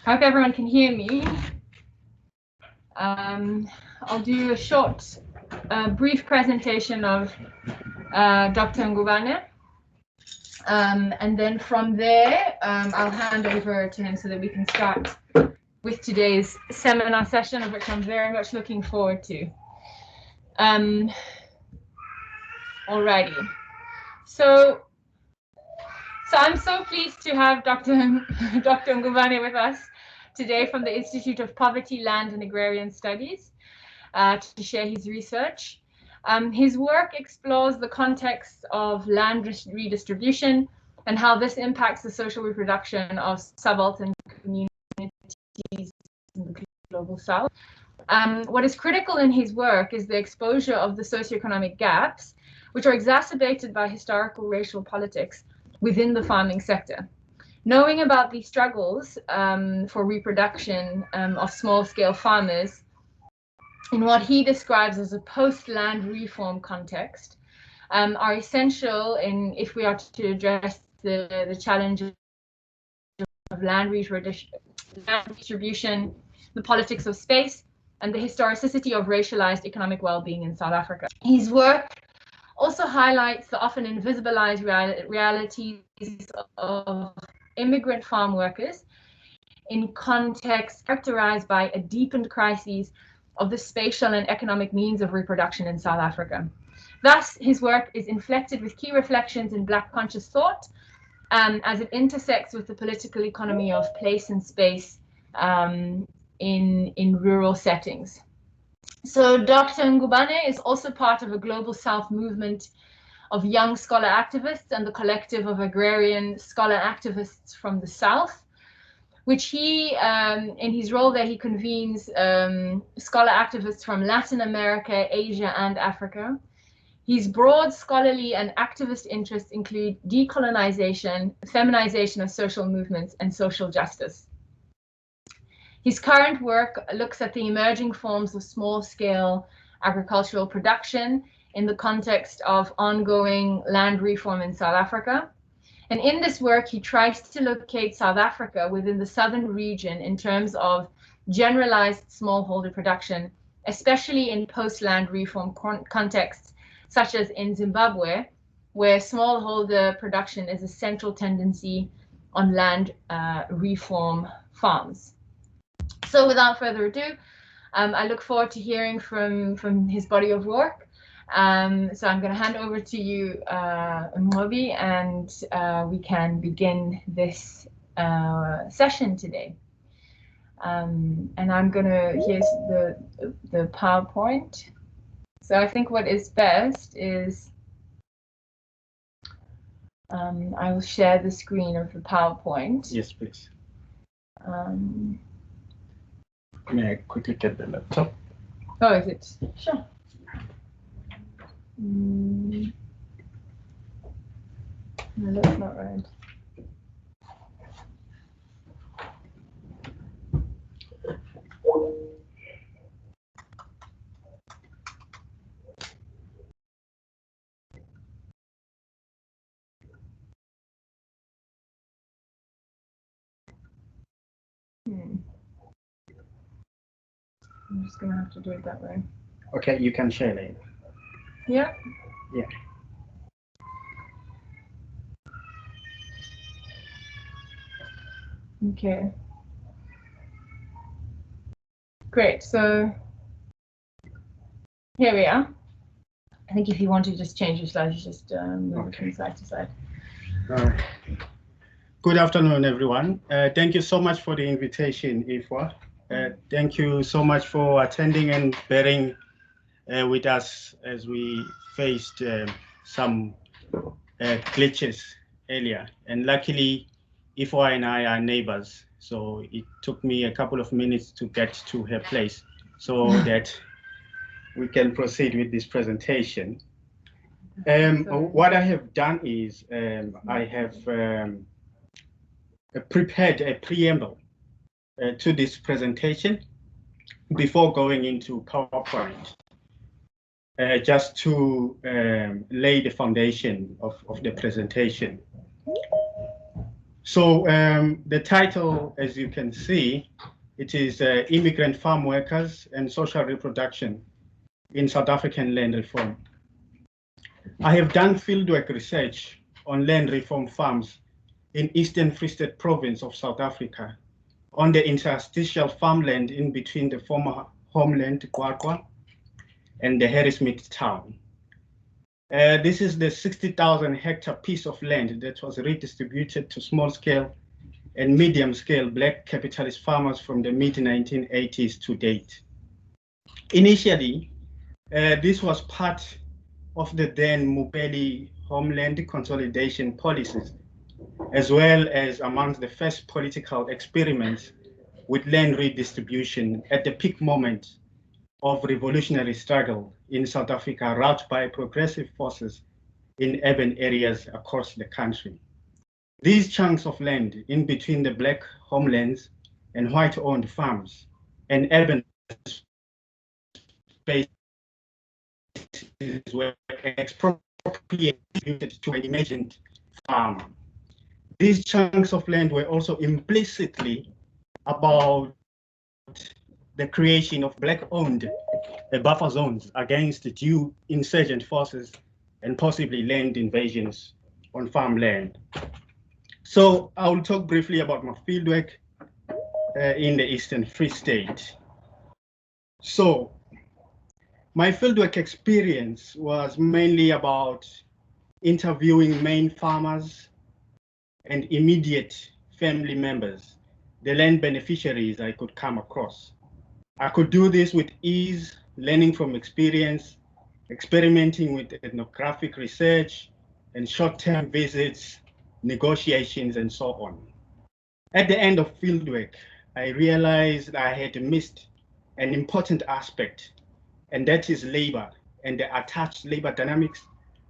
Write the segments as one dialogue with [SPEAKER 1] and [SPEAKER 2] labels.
[SPEAKER 1] Hope everyone can hear me. I'll do a short, brief presentation of Dr. Ngubane. And then from there, I'll hand over to him so that we can start with today's seminar session, of which I'm very much looking forward to. Alrighty. So I'm so pleased to have Dr. Ngubane with us today from the Institute of Poverty, Land and Agrarian Studies to share his research. His work explores the context of land redistribution and how this impacts the social reproduction of subaltern communities in the global south. What is critical in his work is the exposure of the socioeconomic gaps, which are exacerbated by historical racial politics within the farming sector. Knowing about these struggles for reproduction of small-scale farmers in what he describes as a post-land reform context are essential if we are to address the challenge of land redistribution, the politics of space, and the historicity of racialized economic well-being in South Africa. His work also highlights the often invisibilized realities of immigrant farm workers in contexts characterized by a deepened crisis of the spatial and economic means of reproduction in South Africa. Thus, his work is inflected with key reflections in Black conscious thought as it intersects with the political economy of place and space in rural settings. So Dr. Ngubane is also part of a global South movement of young scholar activists and the collective of agrarian scholar activists from the South, which he, in his role there, he convenes scholar activists from Latin America, Asia, and Africa. His broad scholarly and activist interests include decolonization, feminization of social movements, and social justice. His current work looks at the emerging forms of small-scale agricultural production in the context of ongoing land reform in South Africa. And in this work, he tries to locate South Africa within the southern region in terms of generalized smallholder production, especially in post-land reform contexts, such as in Zimbabwe, where smallholder production is a central tendency on land reform farms. So without further ado, I look forward to hearing from his body of work. So I'm going to hand over to you, Mnqobi, and we can begin this session today. And I'm going to, here's the PowerPoint. So I think what is best is I will share the screen of the PowerPoint.
[SPEAKER 2] Yes, please. May I quickly get the laptop?
[SPEAKER 1] Oh, is it? Sure. No, that's not right. I'm just going to have to do it that way.
[SPEAKER 2] Okay, you can share later.
[SPEAKER 1] Yeah?
[SPEAKER 2] Yeah.
[SPEAKER 1] Okay. Great, so here we are. I think if you want to just change your slides, you just move it from side to side.
[SPEAKER 2] Good afternoon, everyone. Thank you so much for the invitation, Ifwa. Thank you so much for attending and bearing with us as we faced some glitches earlier. And luckily, Ifwa and I are neighbors, so it took me a couple of minutes to get to her place so that we can proceed with this presentation. What I have done is I have prepared a preamble to this presentation before going into PowerPoint, just to lay the foundation of the presentation. So the title, as you can see, it is Immigrant Farm Workers and Social Reproduction in South African Land Reform. I have done fieldwork research on land reform farms in Eastern Free State Province of South Africa, on the interstitial farmland in between the former homeland Qwaqwa and the Harrismith town. This is the 60,000 hectare piece of land that was redistributed to small scale and medium scale black capitalist farmers from the mid 1980s to date. Initially, this was part of the then Mupeli homeland consolidation policies, as well as amongst the first political experiments with land redistribution at the peak moment of revolutionary struggle in South Africa, wrought by progressive forces in urban areas across the country. These chunks of land in between the black homelands and white-owned farms and urban spaces were expropriated to an emergent farm. These chunks of land were also implicitly about the creation of black-owned buffer zones against due insurgent forces and possibly land invasions on farmland. So I will talk briefly about my fieldwork in the Eastern Free State. So my fieldwork experience was mainly about interviewing main farmers and immediate family members, the land beneficiaries I could come across. I could do this with ease, learning from experience, experimenting with ethnographic research and short-term visits, negotiations, and so on. At the end of fieldwork, I realized I had missed an important aspect, and that is labor and the attached labor dynamics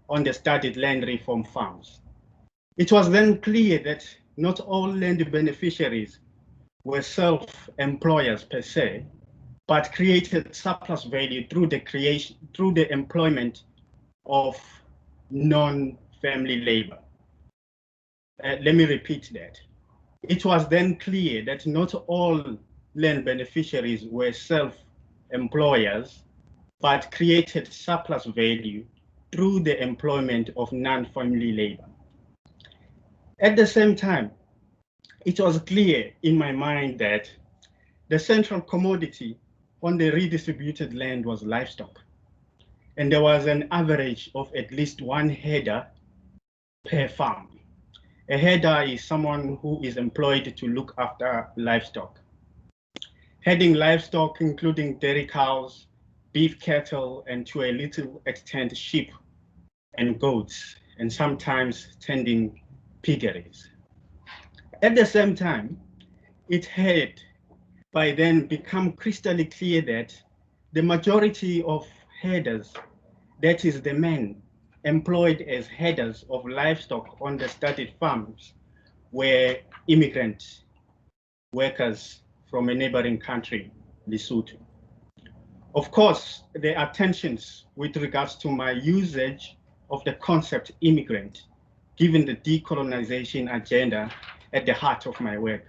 [SPEAKER 2] on the studied land reform farms. It was then clear that not all land beneficiaries were self-employers per se, but created surplus value through the employment of non-family labor. Let me repeat that. It was then clear that not all land beneficiaries were self-employers, but created surplus value through the employment of non-family labor. At the same time, it was clear in my mind that the central commodity on the redistributed land was livestock, and there was an average of at least one header per farm. A header is someone who is employed to look after livestock. Heading livestock, including dairy cows, beef cattle, and to a little extent sheep and goats, and sometimes tending piggeries. At the same time, it had by then become crystal clear that the majority of headers, that is the men employed as headers of livestock on the studied farms, were immigrant workers from a neighboring country, Lesotho. Of course, there are tensions with regards to my usage of the concept immigrant, given the decolonization agenda at the heart of my work.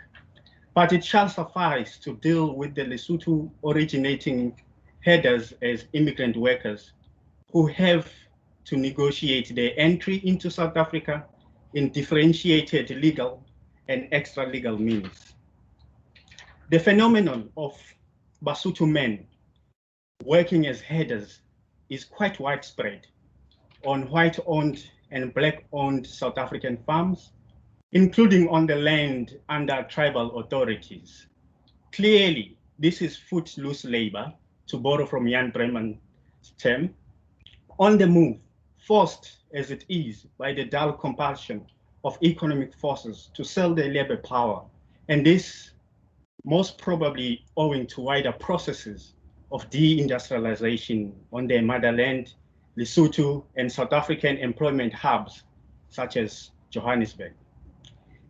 [SPEAKER 2] But it shall suffice to deal with the Lesotho originating headers as immigrant workers who have to negotiate their entry into South Africa in differentiated legal and extra-legal means. The phenomenon of Basotho men working as headers is quite widespread on white-owned and black-owned South African farms, including on the land under tribal authorities. Clearly, this is footloose labor, to borrow from Jan Breman's term, on the move, forced as it is by the dull compulsion of economic forces to sell their labor power, and this most probably owing to wider processes of deindustrialization on their motherland, Lesotho, and South African employment hubs, such as Johannesburg.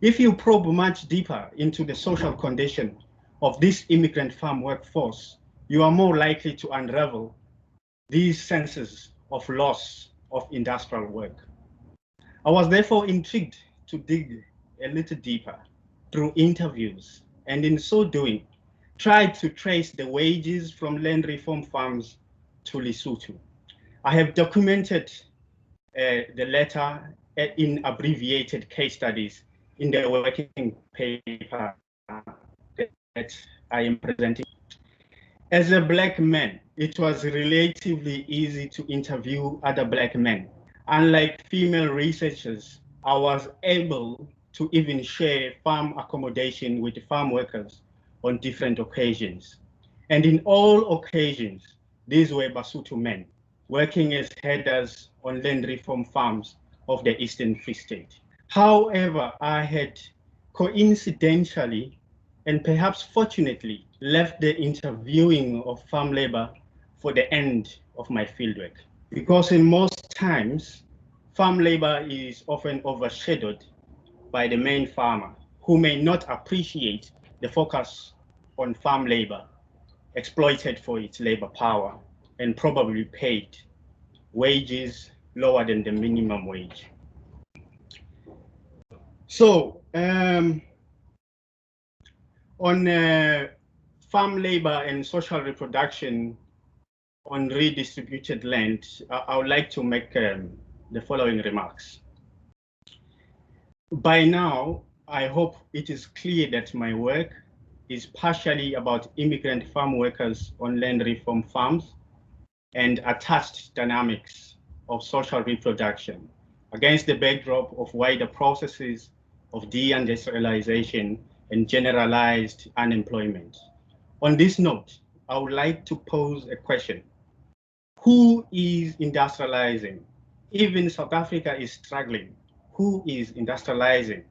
[SPEAKER 2] If you probe much deeper into the social condition of this immigrant farm workforce, you are more likely to unravel these senses of loss of industrial work. I was therefore intrigued to dig a little deeper through interviews, and in so doing, tried to trace the wages from land reform farms to Lesotho. I have documented the latter in abbreviated case studies in the working paper that I am presenting. As a Black man, it was relatively easy to interview other Black men. Unlike female researchers, I was able to even share farm accommodation with farm workers on different occasions. And in all occasions, these were Basotho men working as headers on land reform farms of the Eastern Free State. However, I had coincidentally and perhaps fortunately left the interviewing of farm labor for the end of my fieldwork, because in most times, farm labor is often overshadowed by the main farmer, who may not appreciate the focus on farm labor, exploited for its labor power, and probably paid wages lower than the minimum wage. So, on farm labor and social reproduction on redistributed land, I would like to make the following remarks. By now, I hope it is clear that my work is partially about immigrant farm workers on land reform farms and attached dynamics of social reproduction against the backdrop of wider processes of deindustrialization and generalized unemployment. On this note, I would like to pose a question. Who is industrializing? Even South Africa is struggling. Who is industrializing?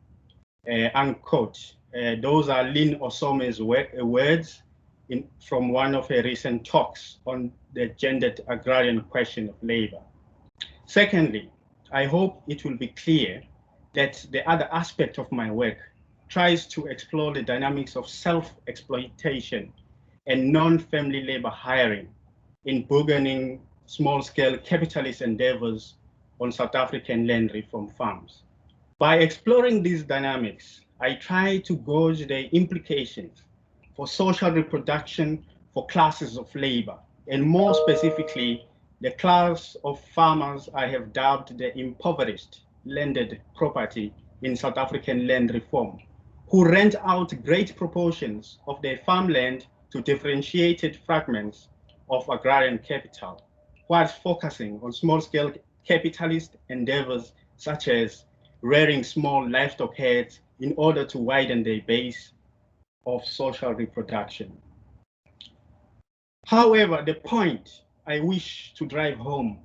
[SPEAKER 2] Unquote. Those are Lynn Osome's words from one of her recent talks on the gendered agrarian question of labor. Secondly, I hope it will be clear that the other aspect of my work tries to explore the dynamics of self-exploitation and non-family labor hiring in bourgeoning small-scale capitalist endeavors on South African land reform farms. By exploring these dynamics, I try to gauge the implications for social reproduction for classes of labor, and more specifically, the class of farmers I have dubbed the impoverished landed property in South African land reform, who rent out great proportions of their farmland to differentiated fragments of agrarian capital, whilst focusing on small-scale capitalist endeavors such as rearing small livestock herds in order to widen their base of social reproduction. However, the point I wish to drive home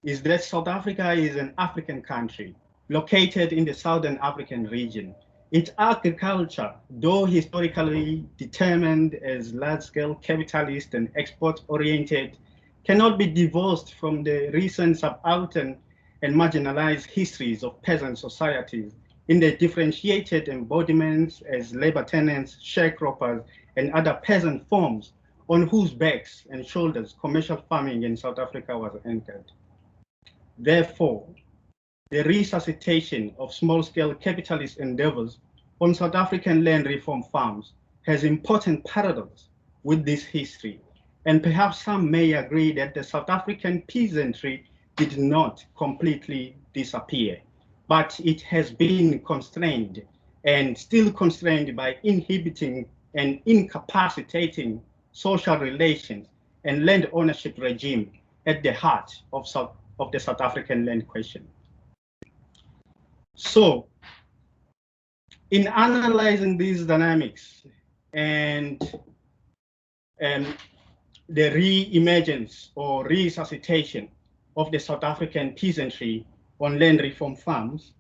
[SPEAKER 2] is that South Africa is an African country located in the Southern African region. Its agriculture, though historically determined as large-scale capitalist and export-oriented, cannot be divorced from the recent subaltern and marginalized histories of peasant societies in their differentiated embodiments as labor tenants, sharecroppers, and other peasant forms on whose backs and shoulders commercial farming in South Africa was anchored. Therefore, the resuscitation of small-scale capitalist endeavors on South African land reform farms has important parallels with this history, and perhaps some may agree that the South African peasantry did not completely disappear, but it has been constrained and still constrained by inhibiting and incapacitating social relations and land ownership regime at the heart of the South African land question. So, in analyzing these dynamics and the re-emergence or resuscitation of the South African peasantry on land reform farms,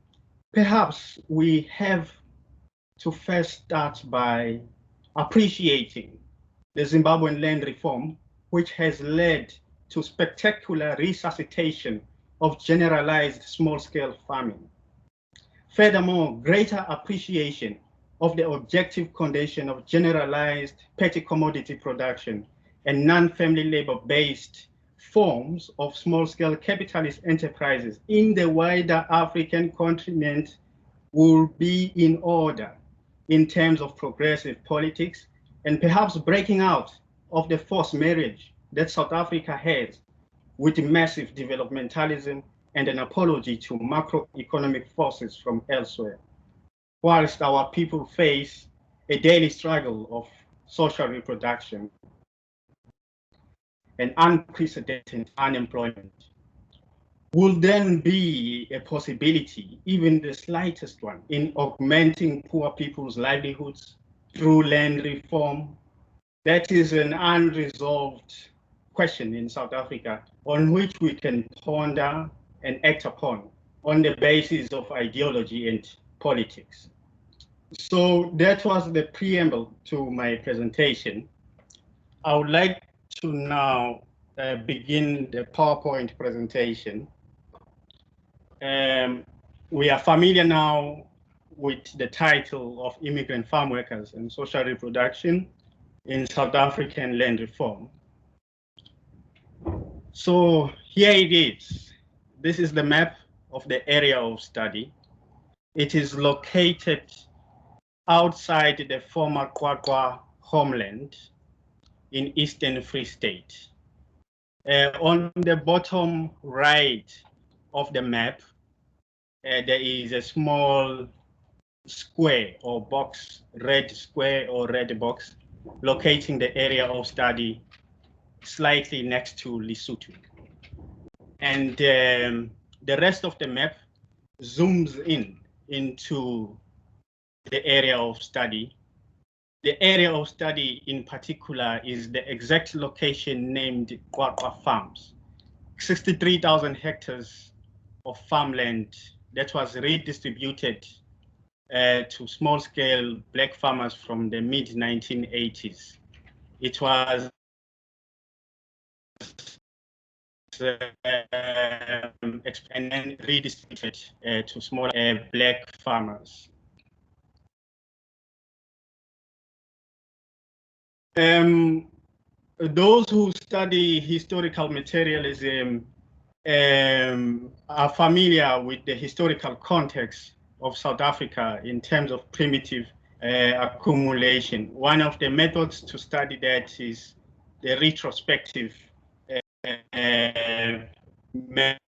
[SPEAKER 2] perhaps we have to first start by appreciating the Zimbabwean land reform, which has led to spectacular resuscitation of generalized small-scale farming. Furthermore, greater appreciation of the objective condition of generalized petty commodity production and non-family labor-based forms of small-scale capitalist enterprises in the wider African continent will be in order in terms of progressive politics and perhaps breaking out of the forced marriage that South Africa has with massive developmentalism and an apology to macroeconomic forces from elsewhere, whilst our people face a daily struggle of social reproduction and unprecedented unemployment. Will then be a possibility, even the slightest one, in augmenting poor people's livelihoods through land reform? That is an unresolved question in South Africa on which we can ponder and act upon on the basis of ideology and politics. So that was the preamble to my presentation. I would like to now begin the PowerPoint presentation. We are familiar now with the title of Immigrant Farm Workers and Social Reproduction in South African Land Reform. So here it is. This is the map of the area of study. It is located outside the former Kwakwa homeland in Eastern Free State. On the bottom right of the map, there is a small square or box, red square or red box, locating the area of study slightly next to Lesotho. And the rest of the map zooms into the area of study. The area of study in particular is the exact location named Kwakwa Farms, 63,000 hectares of farmland that was redistributed to small-scale black farmers from the mid-1980s. It was and then redistributed to smaller black farmers. Those who study historical materialism are familiar with the historical context of South Africa in terms of primitive accumulation. One of the methods to study that is the retrospective method,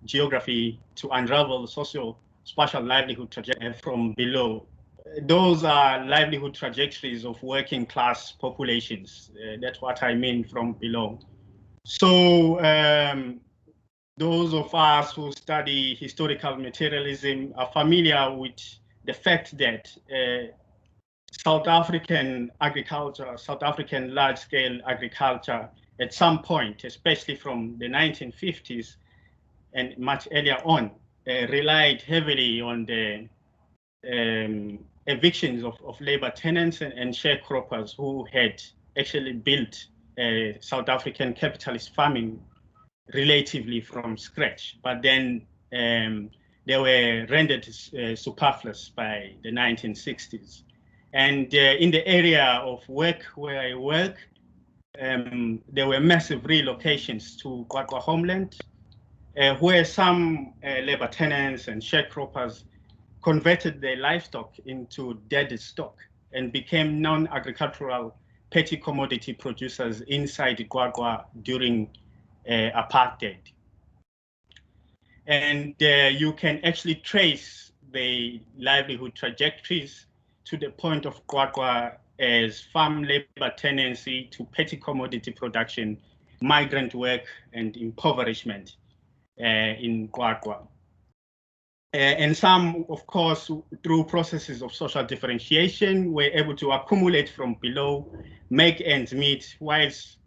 [SPEAKER 2] geography to unravel socio-spatial livelihood trajectory from below. Those are livelihood trajectories of working class populations. That's what I mean from below. So those of us who study historical materialism are familiar with the fact that South African agriculture, South African large-scale agriculture, at some point, especially from the 1950s and much earlier on, relied heavily on the evictions of labor tenants and sharecroppers who had actually built South African capitalist farming relatively from scratch, but then they were rendered superfluous by the 1960s. And in the area of work where I work, there were massive relocations to Kwakwa homeland, where some labor tenants and sharecroppers converted their livestock into dead stock and became non-agricultural petty commodity producers inside Kwakwa during apartheid. And you can actually trace the livelihood trajectories to the point of Kwakwa as farm labor tenancy to petty commodity production, migrant work, and impoverishment in Kwakwa. And some, of course, through processes of social differentiation, were able to accumulate from below, make ends meet, whilst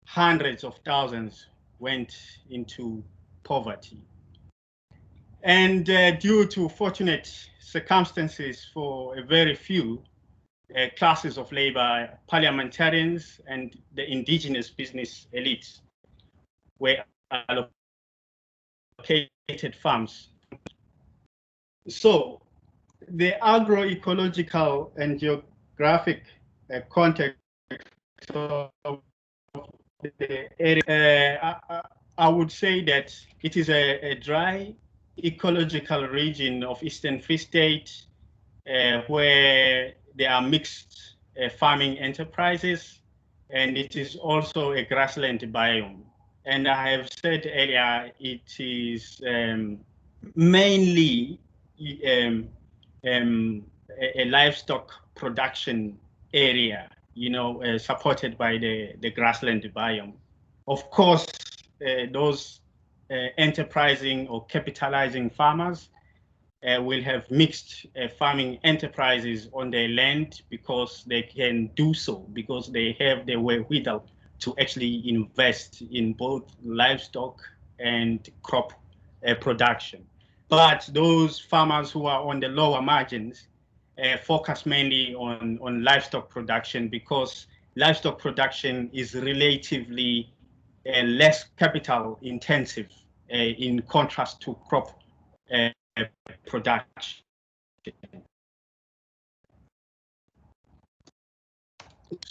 [SPEAKER 2] hundreds of thousands went into poverty. And due to fortunate circumstances for a very few classes of labor, parliamentarians and the indigenous business elites were allocated farms. So the agroecological and geographic context of the area, I would say that it is a dry ecological region of Eastern Free State where there are mixed farming enterprises, and it is also a grassland biome. And I have said earlier, it is mainly a livestock production area, supported by the grassland biome. Of course, those enterprising or capitalizing farmers will have mixed farming enterprises on their land because they can do so, because they have the wherewithal to actually invest in both livestock and crop production. But those farmers who are on the lower margins focus mainly on livestock production, because livestock production is relatively less capital intensive in contrast to crop production.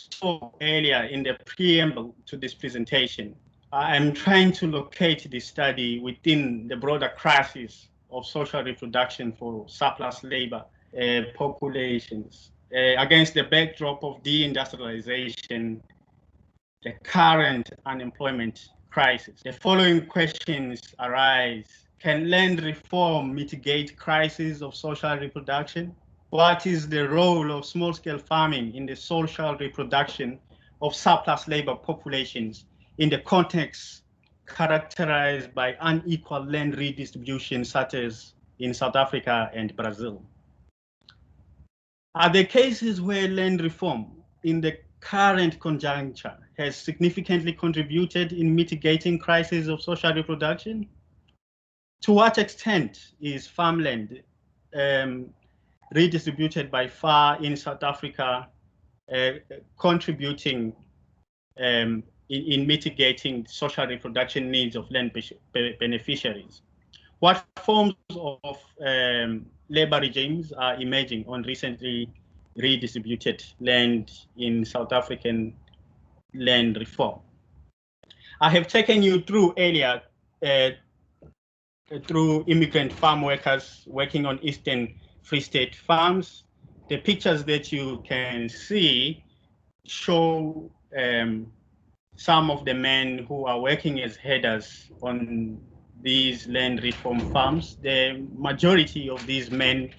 [SPEAKER 2] So earlier in the preamble to this presentation, I'm trying to locate this study within the broader crisis of social reproduction for surplus labor populations against the backdrop of deindustrialization, the current unemployment crisis. The following questions arise. Can land reform mitigate crises of social reproduction? What is the role of small-scale farming in the social reproduction of surplus labor populations in the context characterized by unequal land redistribution, such as in South Africa and Brazil? Are there cases where land reform in the current conjuncture has significantly contributed in mitigating crises of social reproduction? To what extent is farmland redistributed by far in South Africa contributing in mitigating social reproduction needs of land beneficiaries? What forms of labor regimes are emerging on recently redistributed land in South African land reform? I have taken you through earlier through immigrant farm workers working on Eastern Free State farms. The pictures that you can see show some of the men who are working as headers on these land reform farms. The majority of these men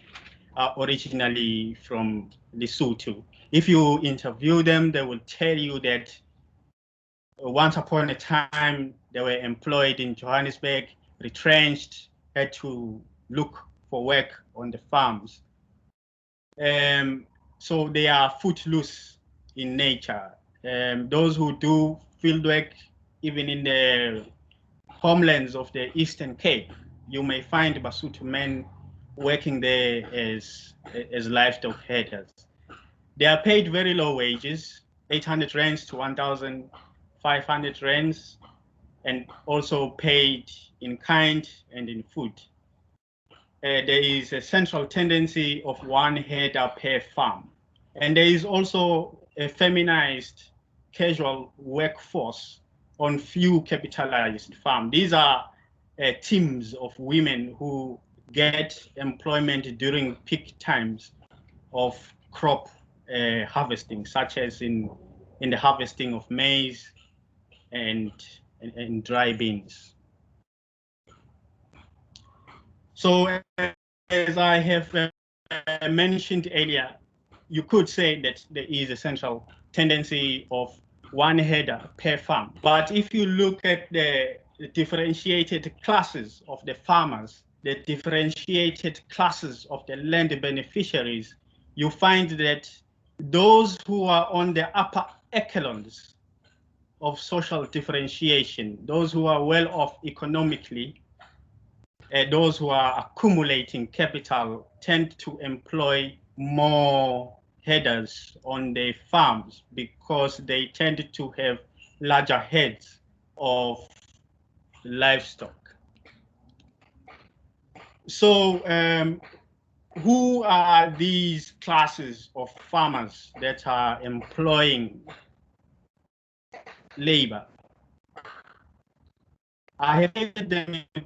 [SPEAKER 2] are originally from Lesotho. If you interview them, they will tell you that once upon a time, they were employed in Johannesburg, retrenched, had to look for work on the farms. So they are footloose in nature. Those who do field work, even in the homelands of the Eastern Cape, you may find Basotho men working there as livestock herders. They are paid very low wages, 800 rands to 1,500 rands, and also paid in kind and in food. There is a central tendency of one header per farm. And there is also a feminized casual workforce on few capitalized farms. These are teams of women who get employment during peak times of crop harvesting, such as in the harvesting of maize and dry beans. So as I have mentioned earlier, you could say that there is a central tendency of one header per farm. But if you look at the differentiated classes of the farmers, the differentiated classes of the land beneficiaries, you find that those who are on the upper echelons of social differentiation, those who are well off economically, those who are accumulating capital tend to employ more headers on their farms because they tend to have larger heads of livestock. So who are these classes of farmers that are employing labor? I have them in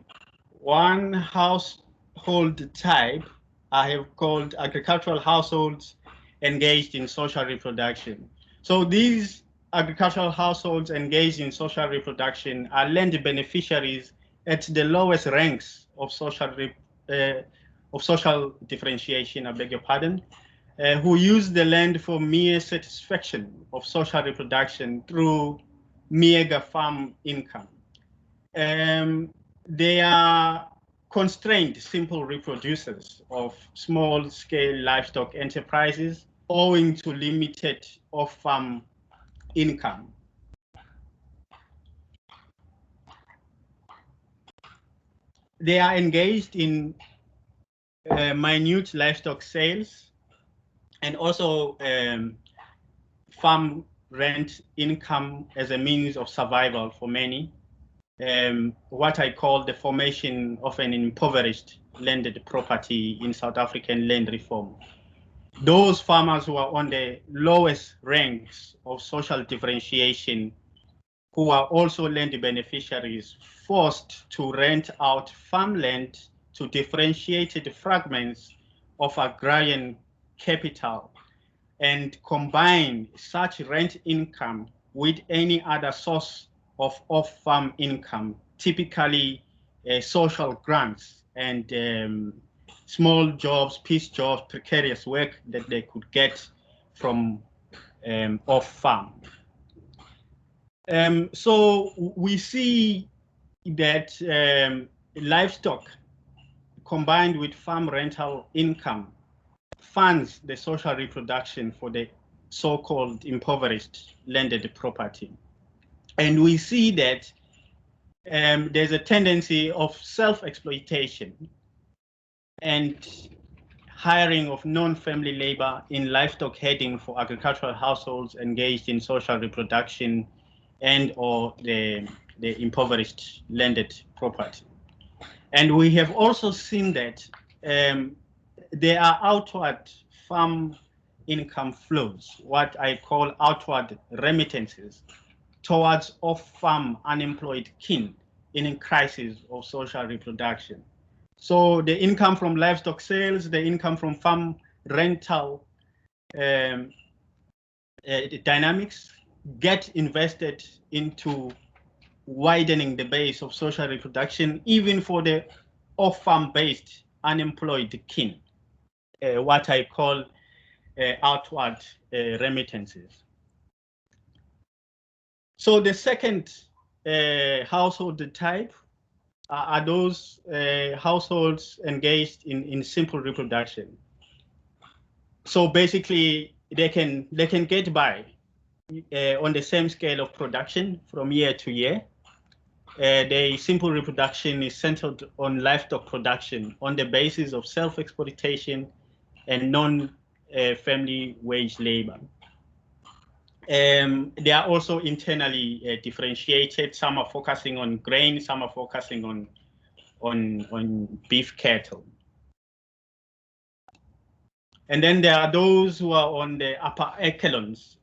[SPEAKER 2] one household type I have called agricultural households engaged in social reproduction. So these agricultural households engaged in social reproduction are land beneficiaries at the lowest ranks of social differentiation, I beg your pardon, who use the land for mere satisfaction of social reproduction through meager farm income. They are constrained simple reproducers of small-scale livestock enterprises owing to limited off-farm income. They are engaged in minute livestock sales and also farm rent income as a means of survival for many. What I call the formation of an impoverished landed property in South African land reform. Those farmers who are on the lowest ranks of social differentiation, who are also land beneficiaries, forced to rent out farmland to differentiated fragments of agrarian capital and combine such rent income with any other source of off-farm income, typically social grants and small jobs, piece jobs, precarious work that they could get from off-farm. So we see that livestock combined with farm rental income funds the social reproduction for the so-called impoverished landed property. And we see that there's a tendency of self-exploitation and hiring of non-family labor in livestock herding for agricultural households engaged in social reproduction and or the impoverished landed property. And we have also seen that there are outward farm income flows, what I call outward remittances, towards off-farm unemployed kin in a crisis of social reproduction. So the income from livestock sales, the income from farm rental dynamics get invested into widening the base of social reproduction, even for the off-farm based unemployed kin, what I call outward remittances. So the second household type are those households engaged in simple reproduction. So basically, they can get by on the same scale of production from year to year. The simple reproduction is centered on livestock production on the basis of self-exploitation and non-family wage labor. They are also internally differentiated. Some are focusing on grain, some are focusing on beef cattle. And then there are those who are on the upper echelons,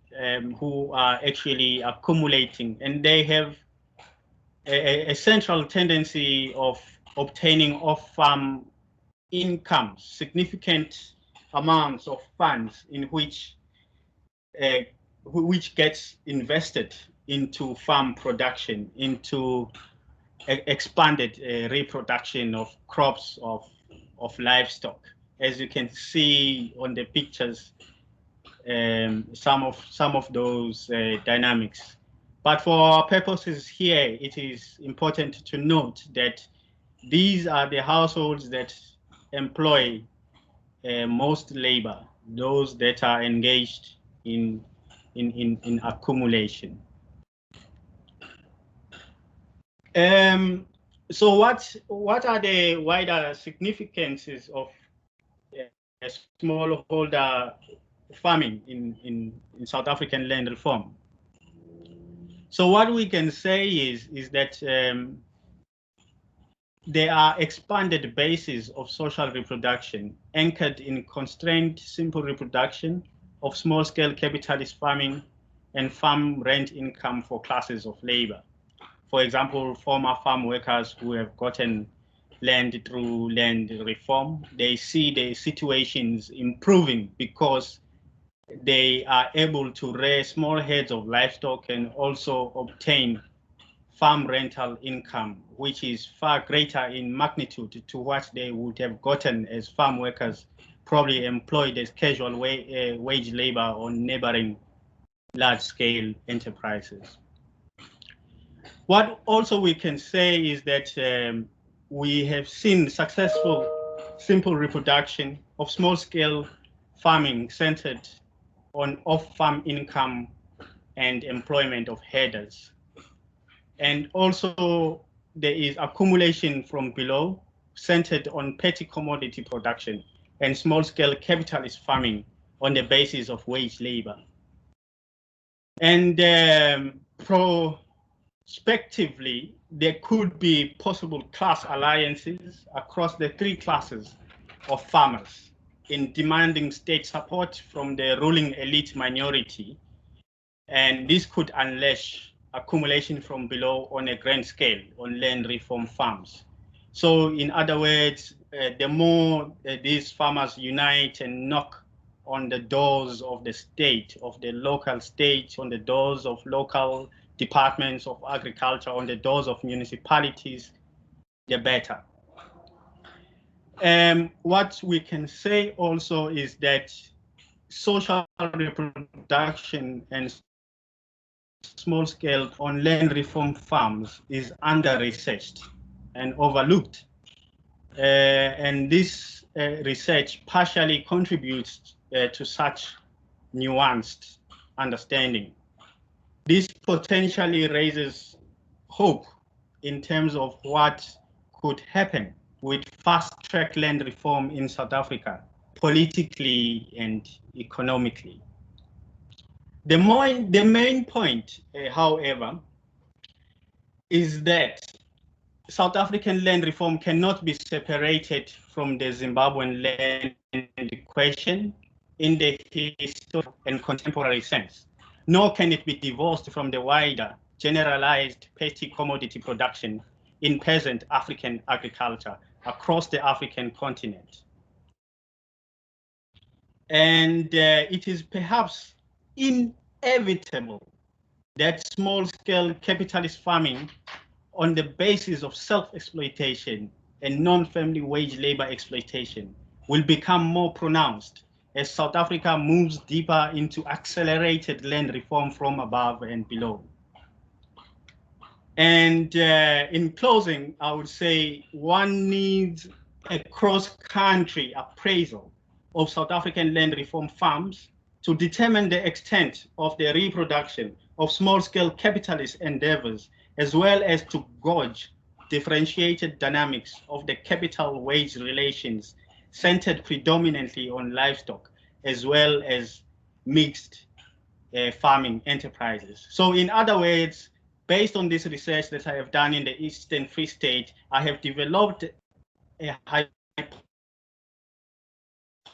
[SPEAKER 2] who are actually accumulating, and they have a central tendency of obtaining off-farm income, significant amounts of funds in which gets invested into farm production, into expanded reproduction of crops of livestock. As you can see on the pictures, some of those dynamics. But for our purposes here, it is important to note that these are the households that employ most labor, those that are engaged in accumulation. So what are the wider significances of smallholder farming in South African land reform? So what we can say is that there are expanded bases of social reproduction anchored in constrained simple reproduction of small-scale capitalist farming and farm rent income for classes of labor. for example, former farm workers who have gotten land through land reform, they see the situations improving because they are able to raise small herds of livestock and also obtain farm rental income, which is far greater in magnitude to what they would have gotten as farm workers, probably employed as casual wage labor on neighboring large-scale enterprises. What also we can say is that we have seen successful simple reproduction of small-scale farming centered on off-farm income and employment of herders. And also there is accumulation from below centered on petty commodity production and small-scale capitalist farming on the basis of wage labor. And prospectively, there could be possible class alliances across the three classes of farmers in demanding state support from the ruling elite minority. And this could unleash accumulation from below on a grand scale on land reform farms. So in other words, the more these farmers unite and knock on the doors of the state, of the local state, on the doors of local departments of agriculture, on the doors of municipalities, the better. What we can say also is that social reproduction and small scale on land reform farms is under-researched and overlooked. And this research partially contributes to such nuanced understanding. This potentially raises hope in terms of what could happen with fast-track land reform in South Africa, politically and economically. The main point, however, is that South African land reform cannot be separated from the Zimbabwean land question in the historical and contemporary sense, nor can it be divorced from the wider, generalized petty commodity production in peasant African agriculture across the African continent. And it is perhaps inevitable that small-scale capitalist farming on the basis of self-exploitation and non-family wage labor exploitation will become more pronounced as South Africa moves deeper into accelerated land reform from above and below. And in closing, I would say one needs a cross-country appraisal of South African land reform farms to determine the extent of the reproduction of small-scale capitalist endeavors, as well as to gauge differentiated dynamics of the capital-wage relations centered predominantly on livestock, as well as mixed farming enterprises. So in other words, based on this research that I have done in the Eastern Free State, I have developed a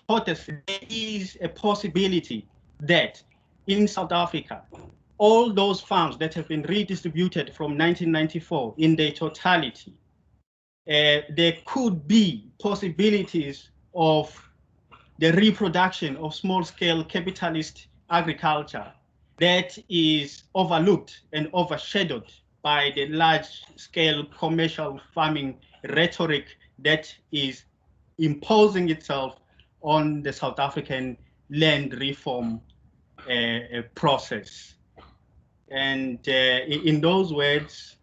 [SPEAKER 2] hypothesis. There is a possibility that in South Africa, all those farms that have been redistributed from 1994 in their totality, there could be possibilities of the reproduction of small-scale capitalist agriculture that is overlooked and overshadowed by the large-scale commercial farming rhetoric that is imposing itself on the South African land reform process. And in those words,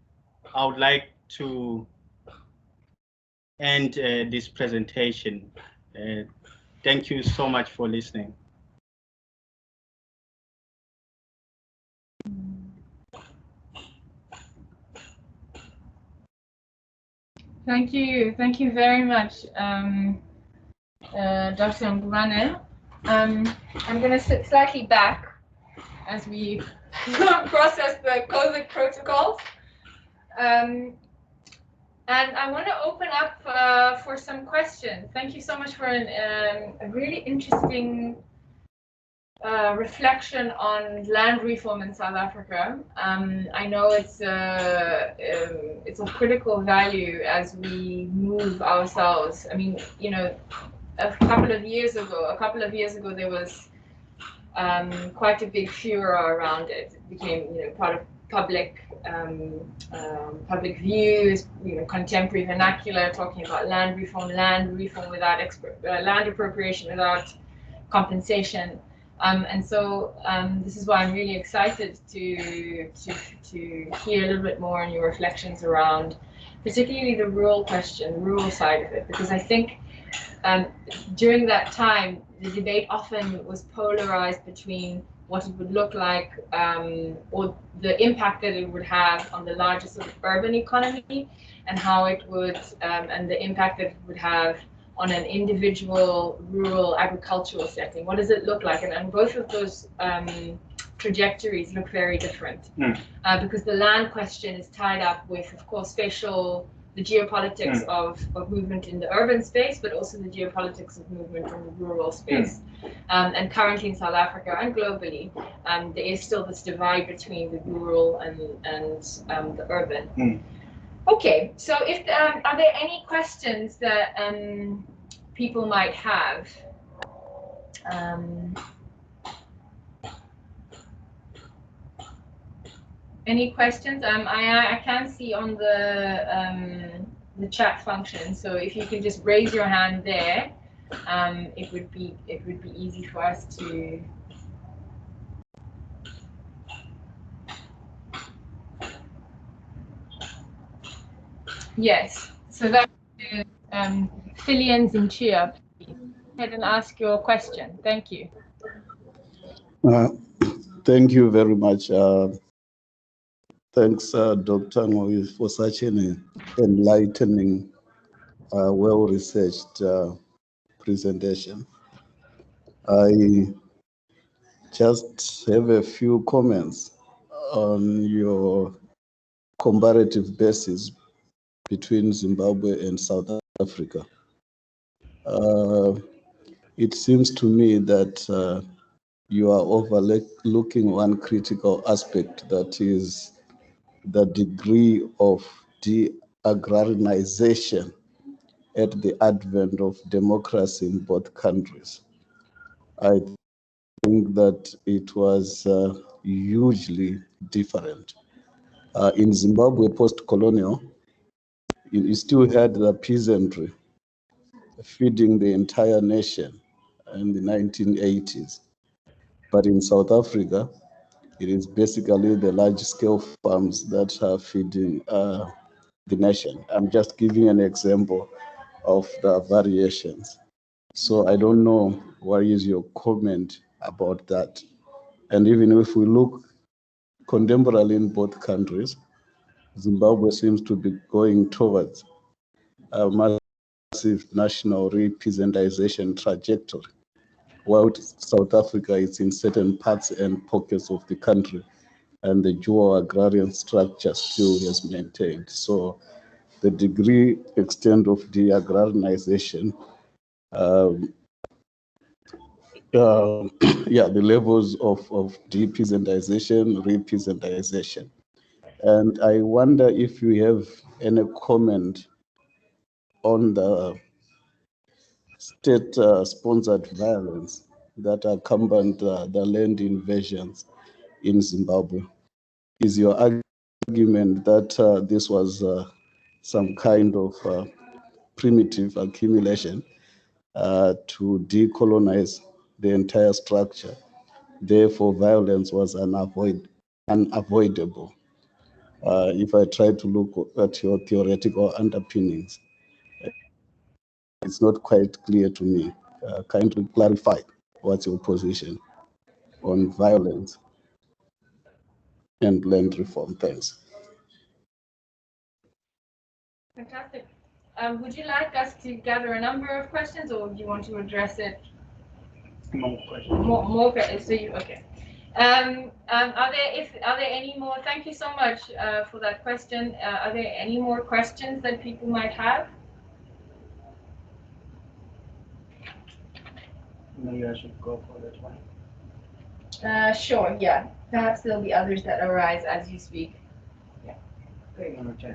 [SPEAKER 2] I would like to end this presentation. Thank you so much for listening.
[SPEAKER 1] Thank you very much, Dr. Ngubane. I'm going to sit slightly back as we process the COVID protocols. And I want to open up for some questions. Thank you so much for a really interesting reflection on land reform in South Africa. I know it's of critical value as we move ourselves. I mean, you know, a couple of years ago, there was quite a big furor around it. It became, you know, part of public views, you know, contemporary vernacular, talking about land reform without land appropriation without compensation. And so this is why I'm really excited to hear a little bit more on your reflections around, particularly the rural question, the rural side of it, because I think during that time the debate often was polarized between what it would look like or the impact that it would have on the larger sort of urban economy, and how it would and the impact that it would have on an individual rural agricultural setting. What does it look like? And both of those trajectories look very different because the land question is tied up with, of course, the geopolitics of movement in the urban space, but also the geopolitics of movement in the rural space. And currently in South Africa and globally, there is still this divide between the rural and the urban. Okay, so if are there any questions that people might have? Any questions? I can see on the chat function, so if you can just raise your hand there, it would be easy for us to. Yes, so that is Filians in Chia. Please go ahead and ask your question. Thank you.
[SPEAKER 3] Thank you very much. Thanks, Dr. Ngubane, for such an enlightening, well-researched presentation. I just have a few comments on your comparative basis between Zimbabwe and South Africa. It seems to me that you are overlooking one critical aspect, that is the degree of de-agrarianization at the advent of democracy in both countries. I think that it was hugely different. In Zimbabwe, post-colonial, you still had the peasantry feeding the entire nation in the 1980s. But in South Africa, it is basically the large-scale farms that are feeding the nation. I'm just giving an example of the variations. So I don't know what is your comment about that. And even if we look contemporarily in both countries, Zimbabwe seems to be going towards a massive national representization trajectory, while South Africa is in certain parts and pockets of the country, and the dual agrarian structure still is maintained. So the degree, extent of de-agrarianization, the levels of de-peasantization, repeasantization. And I wonder if you have any comment on the state-sponsored violence that accompanied the land invasions in Zimbabwe. Is your argument that this was some kind of primitive accumulation to decolonize the entire structure? Therefore, violence was unavoidable. If I try to look at your theoretical underpinnings, it's not quite clear to me. Kindly clarify what's your position on violence and land reform. Thanks.
[SPEAKER 1] Fantastic. Would you like us to gather a number of questions, or do you want to address it?
[SPEAKER 2] More questions.
[SPEAKER 1] More questions. So okay. Are there any more? Thank you so much for that question. Are there any more questions that people might have?
[SPEAKER 2] Maybe I should go for that one.
[SPEAKER 1] Sure, yeah. Perhaps there'll be others that arise as you speak. Yeah. Great.
[SPEAKER 2] Okay.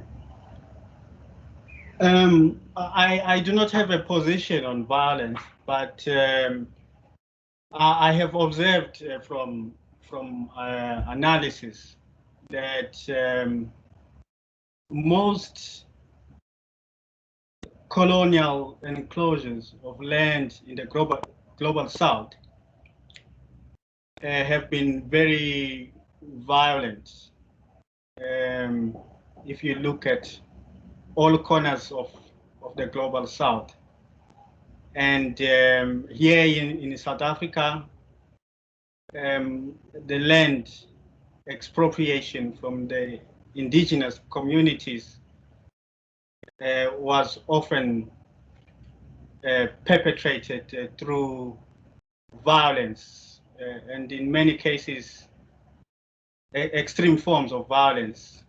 [SPEAKER 2] I do not have a position on violence, but I have observed from analysis that most colonial enclosures of land in the global south have been very violent. If you look at all corners of the global south, and here in South Africa, the land expropriation from the indigenous communities was often perpetrated through violence, and in many cases, extreme forms of violence.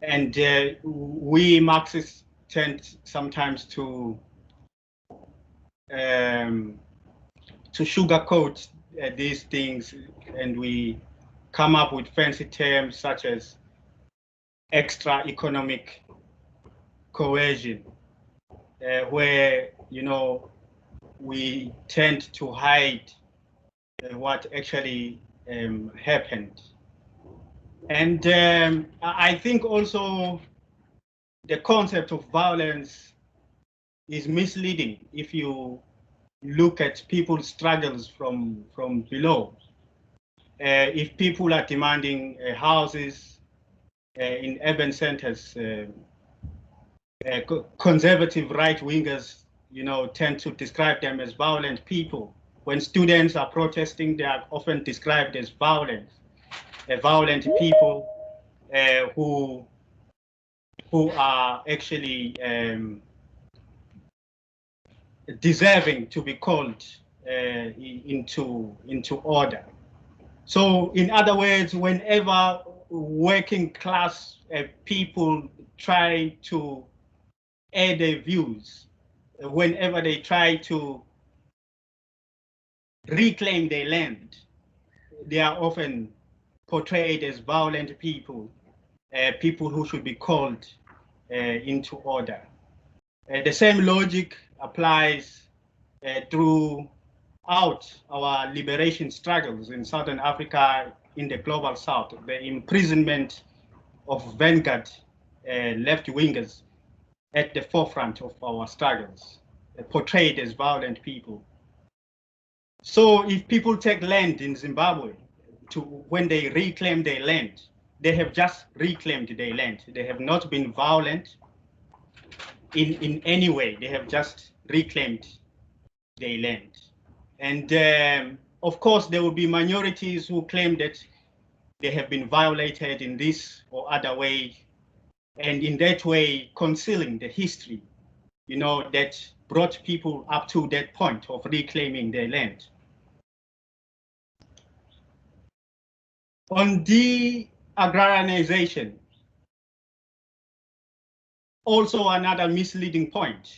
[SPEAKER 2] And we Marxists tend sometimes to sugarcoat these things, and we come up with fancy terms such as extra economic coercion, where we tend to hide what actually happened. And I think also the concept of violence is misleading if you look at people's struggles from below. If people are demanding houses in urban centers, conservative right-wingers, tend to describe them as violent people. When students are protesting, they are often described as violent people who are actually deserving to be called into order. So, in other words, whenever working class people try to air their views, whenever they try to reclaim their land, they are often portrayed as violent people, people who should be called into order. The same logic applies throughout our liberation struggles in Southern Africa, in the global south. The imprisonment of vanguard left-wingers at the forefront of our struggles, portrayed as violent people. So if people take land in Zimbabwe, when they reclaim their land, they have just reclaimed their land. They have not been violent in any way. They have just reclaimed their land. And of course, there will be minorities who claim that they have been violated in this or other way, and in that way concealing the history, that brought people up to that point of reclaiming their land. On de-agrarianization, also another misleading point,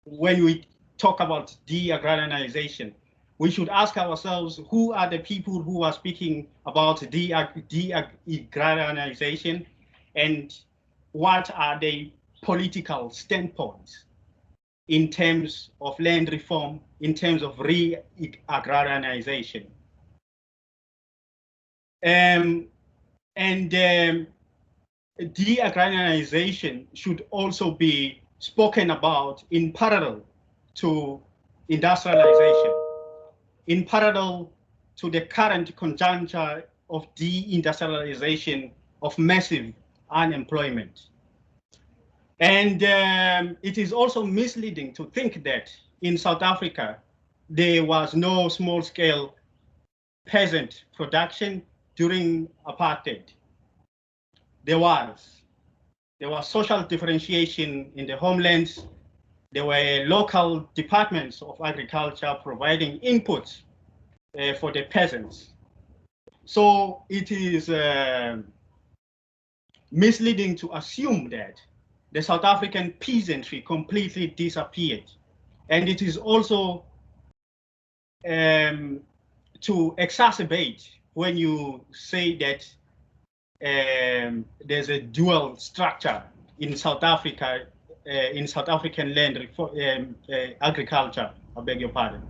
[SPEAKER 2] when we talk about de-agrarianization, we should ask ourselves, who are the people who are speaking about de-agrarianization, and what are the political standpoints in terms of land reform, in terms of re-agrarianization. De-agrarianization should also be spoken about in parallel to industrialization, in parallel to the current conjuncture of deindustrialization, of massive unemployment. And it is also misleading to think that in South Africa, there was no small-scale peasant production during apartheid. There was social differentiation in the homelands. There were local departments of agriculture providing inputs for the peasants. So it is misleading to assume that the South African peasantry completely disappeared. And it is also to exacerbate when you say that there's a dual structure in South Africa, in South African land agriculture, I beg your pardon,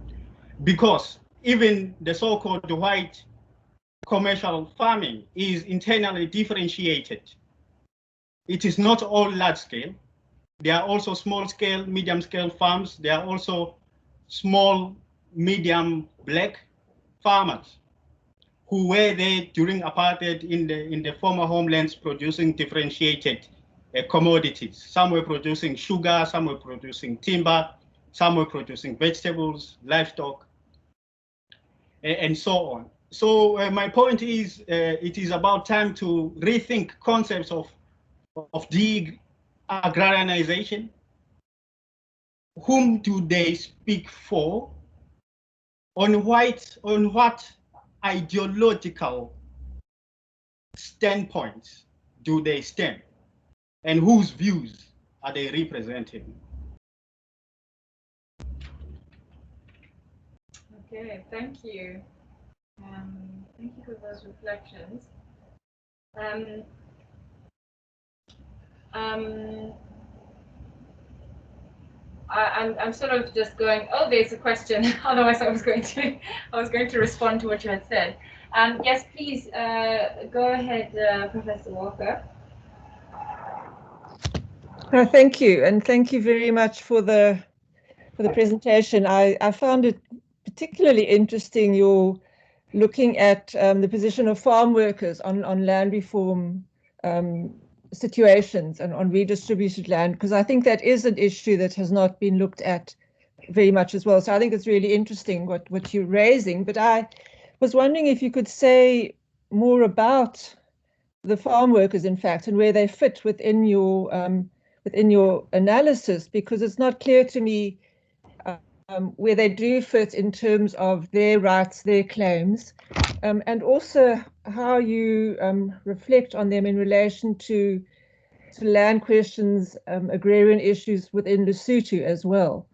[SPEAKER 2] because even the so-called white commercial farming is internally differentiated. It is not all large scale. There are also small scale, medium scale farms. There are also small, medium black farmers who were there during apartheid in the former homelands producing differentiated commodities. Some were producing sugar, some were producing timber, some were producing vegetables, livestock, and so on. So my point is, it is about time to rethink concepts of de-agrarianization. Whom do they speak for? On what ideological standpoints do they stand? And whose views are they representing?
[SPEAKER 1] Okay, thank you. Thank you for those reflections. I'm sort of just going, oh, there's a question. Otherwise, I was going to respond to what you had said. Yes, please go ahead, Professor Walker.
[SPEAKER 4] Thank you, and thank you very much for the presentation. I found it particularly interesting. You're looking at the position of farm workers on land reform situations and on redistributed land, because I think that is an issue that has not been looked at very much as well. So I think it's really interesting what you're raising. But I was wondering if you could say more about the farm workers, in fact, and where they fit within your analysis, because it's not clear to me where they do fit in terms of their rights, their claims, and also how you reflect on them in relation to land questions, agrarian issues within Lesotho as well,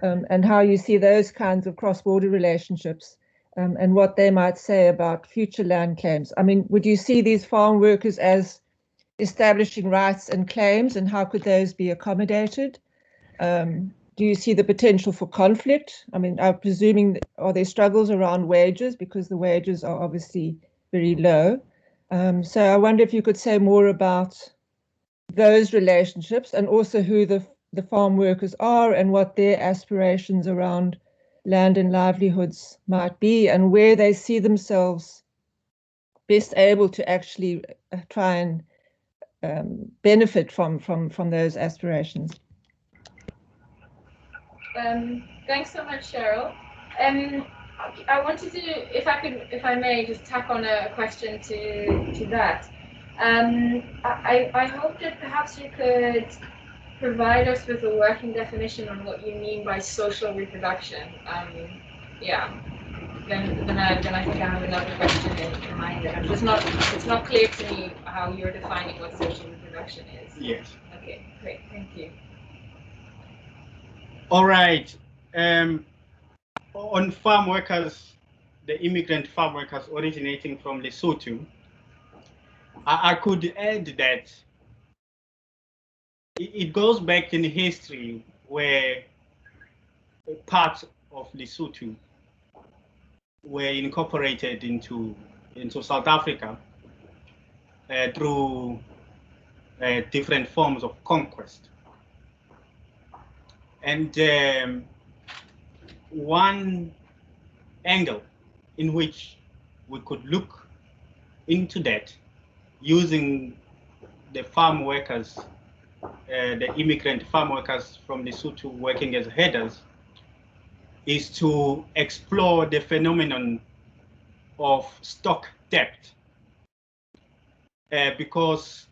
[SPEAKER 4] and how you see those kinds of cross-border relationships, and what they might say about future land claims. I mean, would you see these farm workers as establishing rights and claims, and how could those be accommodated? Do you see the potential for conflict? I mean, I'm presuming, are there struggles around wages, because the wages are obviously very low? So I wonder if you could say more about those relationships, and also who the farm workers are and what their aspirations around land and livelihoods might be, and where they see themselves best able to actually try and benefit from those aspirations.
[SPEAKER 1] Thanks so much, Cheryl. I wanted to, if I may, just tack on a question to that. I hope that perhaps you could provide us with a working definition on what you mean by social reproduction. Yeah. Then I think I have another question in mind that it's not clear to me how you're defining what social reproduction is.
[SPEAKER 2] Yes.
[SPEAKER 1] Okay, great, thank you.
[SPEAKER 2] All right. On farm workers, the immigrant farm workers originating from Lesotho, I could add that it goes back in history where parts of Lesotho were incorporated into South Africa through different forms of conquest. And one angle in which we could look into that, using the farm workers, the immigrant farm workers from Lesotho working as headers, is to explore the phenomenon of stock theft. Because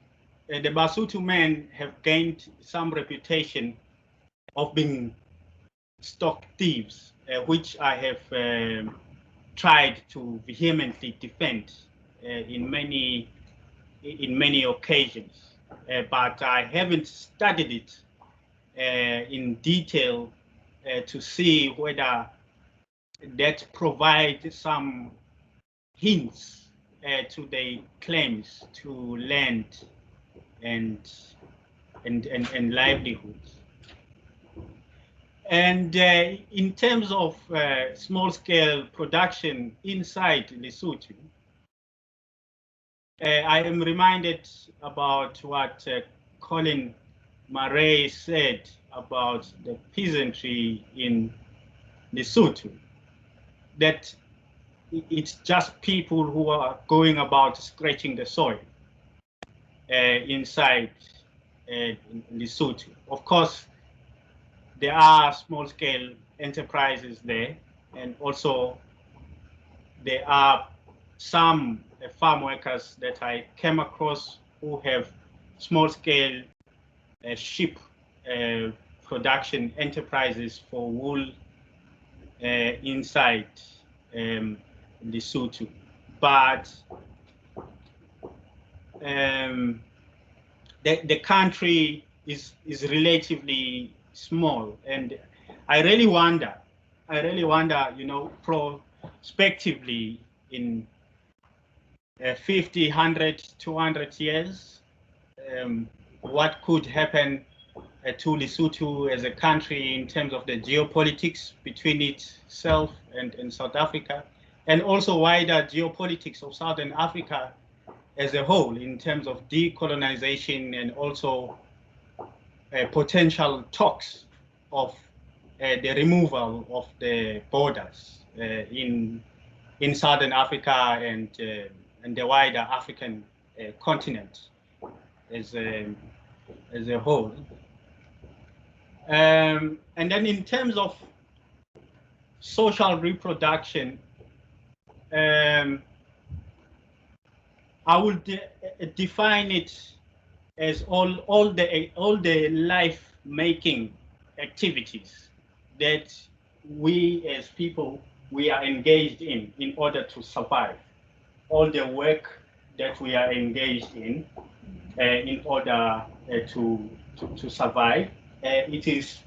[SPEAKER 2] the Basotho men have gained some reputation of being stock thieves, which I have tried to vehemently defend in many occasions, but I haven't studied it in detail to see whether that provide some hints to the claims to land and livelihoods. And in terms of small-scale production inside Lesotho, I am reminded about what Colin Murray said about the peasantry in Lesotho, that it's just people who are going about scratching the soil inside Lesotho. Of course, there are small-scale enterprises there, and also there are some farm workers that I came across who have small-scale sheep production enterprises for wool inside Lesotho. But the country is relatively small, and I really wonder, you know, prospectively in 50, 100, 200 years, what could happen to Lesotho as a country in terms of the geopolitics between itself and South Africa, and also wider geopolitics of Southern Africa as a whole in terms of decolonization and also potential talks of the removal of the borders in Southern Africa and the wider African continent as a whole. And then in terms of social reproduction, I would define it as all the life-making activities that we as people we are engaged in order to survive. All the work that we are engaged in order to survive. It is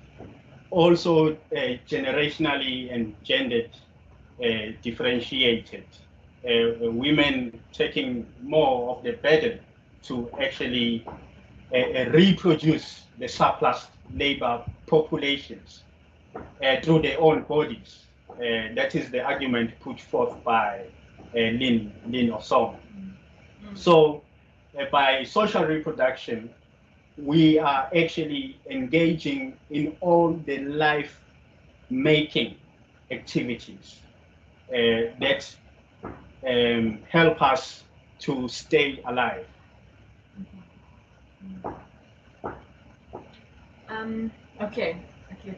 [SPEAKER 2] also generationally and gendered differentiated. Women taking more of the burden to actually reproduce the surplus labor populations through their own bodies. That is the argument put forth by Lynn Osong. So by social reproduction, we are actually engaging in all the life-making activities that help us to stay alive.
[SPEAKER 1] Okay,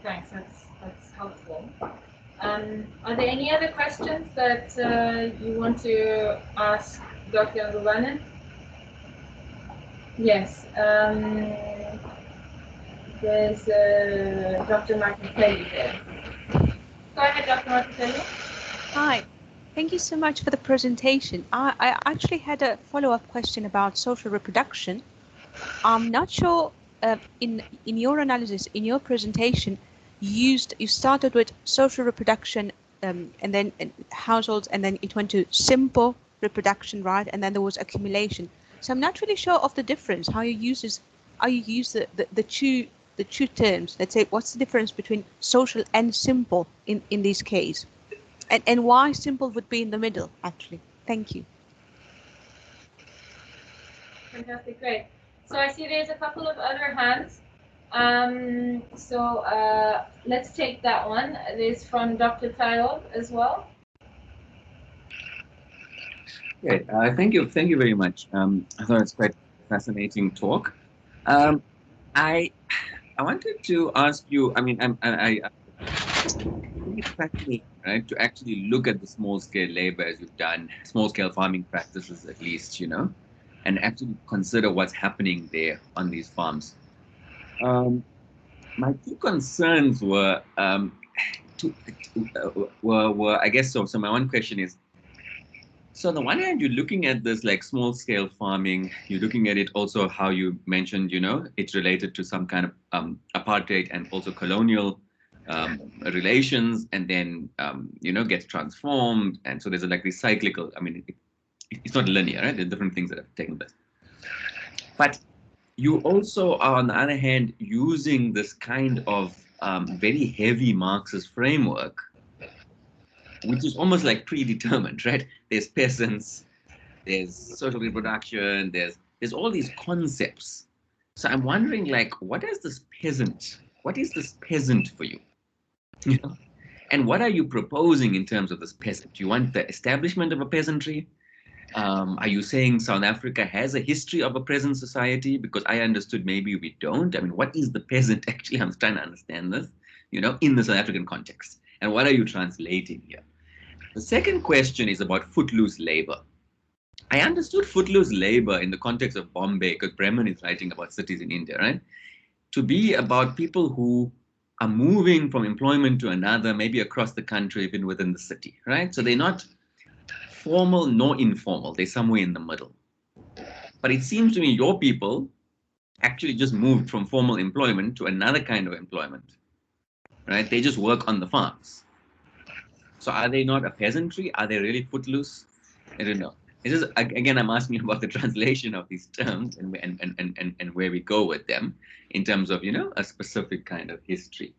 [SPEAKER 1] thanks. That's helpful. Are there any other questions that you want to ask Dr. Ngubane? Yes. There's Dr. Mnqobi there. Go ahead, Dr. Mnqobi.
[SPEAKER 5] Hi. Thank you so much for the presentation. I actually had a follow-up question about social reproduction. I'm not sure in your analysis, in your presentation, you started with social reproduction and then households, and then it went to simple reproduction, right? And then there was accumulation. So I'm not really sure of the difference, how you use the two terms. Let's say, what's the difference between social and simple in this case? And why simple would be in the middle, actually. Thank you.
[SPEAKER 1] Fantastic, great. So I see there's a couple of other hands. Let's take that one. There's from Dr. Tayo as well.
[SPEAKER 6] Okay, thank you very much. I thought it's quite a fascinating talk. I wanted to ask you. I mean, I think it's fascinating, right, to actually look at the small-scale labor as you've done, small-scale farming practices at least, you know, and actually consider what's happening there on these farms. My two concerns were, I guess so. So my one question is, so on the one hand, you're looking at this like small-scale farming. You're looking at it also how you mentioned, you know, it's related to some kind of apartheid and also colonial relations, and then gets transformed, and so there's like this cyclical. I mean, it's not linear, right? There's different things that have taken place. But you also are, on the other hand, using this kind of very heavy Marxist framework, which is almost like predetermined, right? There's peasants, there's social reproduction, there's all these concepts. So I'm wondering, like, what is this peasant for you? And what are you proposing in terms of this peasant? Do you want the establishment of a peasantry? Are you saying South Africa has a history of a peasant society? Because I understood maybe we don't. I mean, what is the peasant actually? I'm trying to understand this, in the South African context. And what are you translating here? The second question is about footloose labor. I understood footloose labor in the context of Bombay, because Bremen is writing about cities in India, right? To be about people who are moving from employment to another, maybe across the country, even within the city, right? So they're not formal nor informal, they're somewhere in the middle. But it seems to me your people actually just moved from formal employment to another kind of employment, right? They just work on the farms. So are they not a peasantry? Are they really footloose? I don't know. It's just, again, I'm asking about the translation of these terms and where we go with them in terms of, a specific kind of history.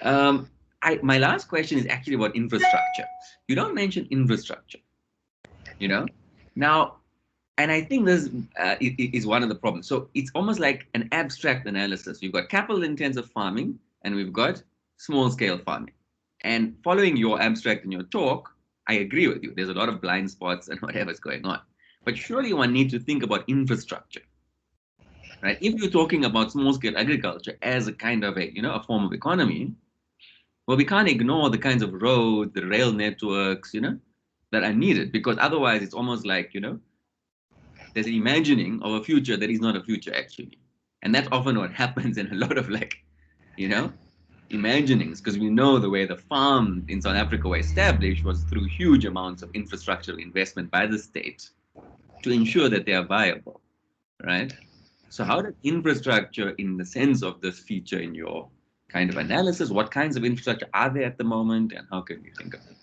[SPEAKER 6] My last question is actually about infrastructure. You don't mention infrastructure, Now, and I think this is one of the problems. So it's almost like an abstract analysis. You've got capital-intensive farming, and we've got small-scale farming. And following your abstract in your talk, I agree with you. There's a lot of blind spots and whatever's going on. But surely one needs to think about infrastructure, right? If you're talking about small-scale agriculture as a kind of a form of economy, well, we can't ignore the kinds of roads, the rail networks, that are needed, because otherwise it's almost like, there's an imagining of a future that is not a future actually. And that's often what happens in a lot of imaginings, because we know the way the farm in South Africa were established was through huge amounts of infrastructural investment by the state to ensure that they are viable, right? So how does infrastructure, in the sense of this feature in your kind of analysis, what kinds of infrastructure are there at the moment, and how can we think of it?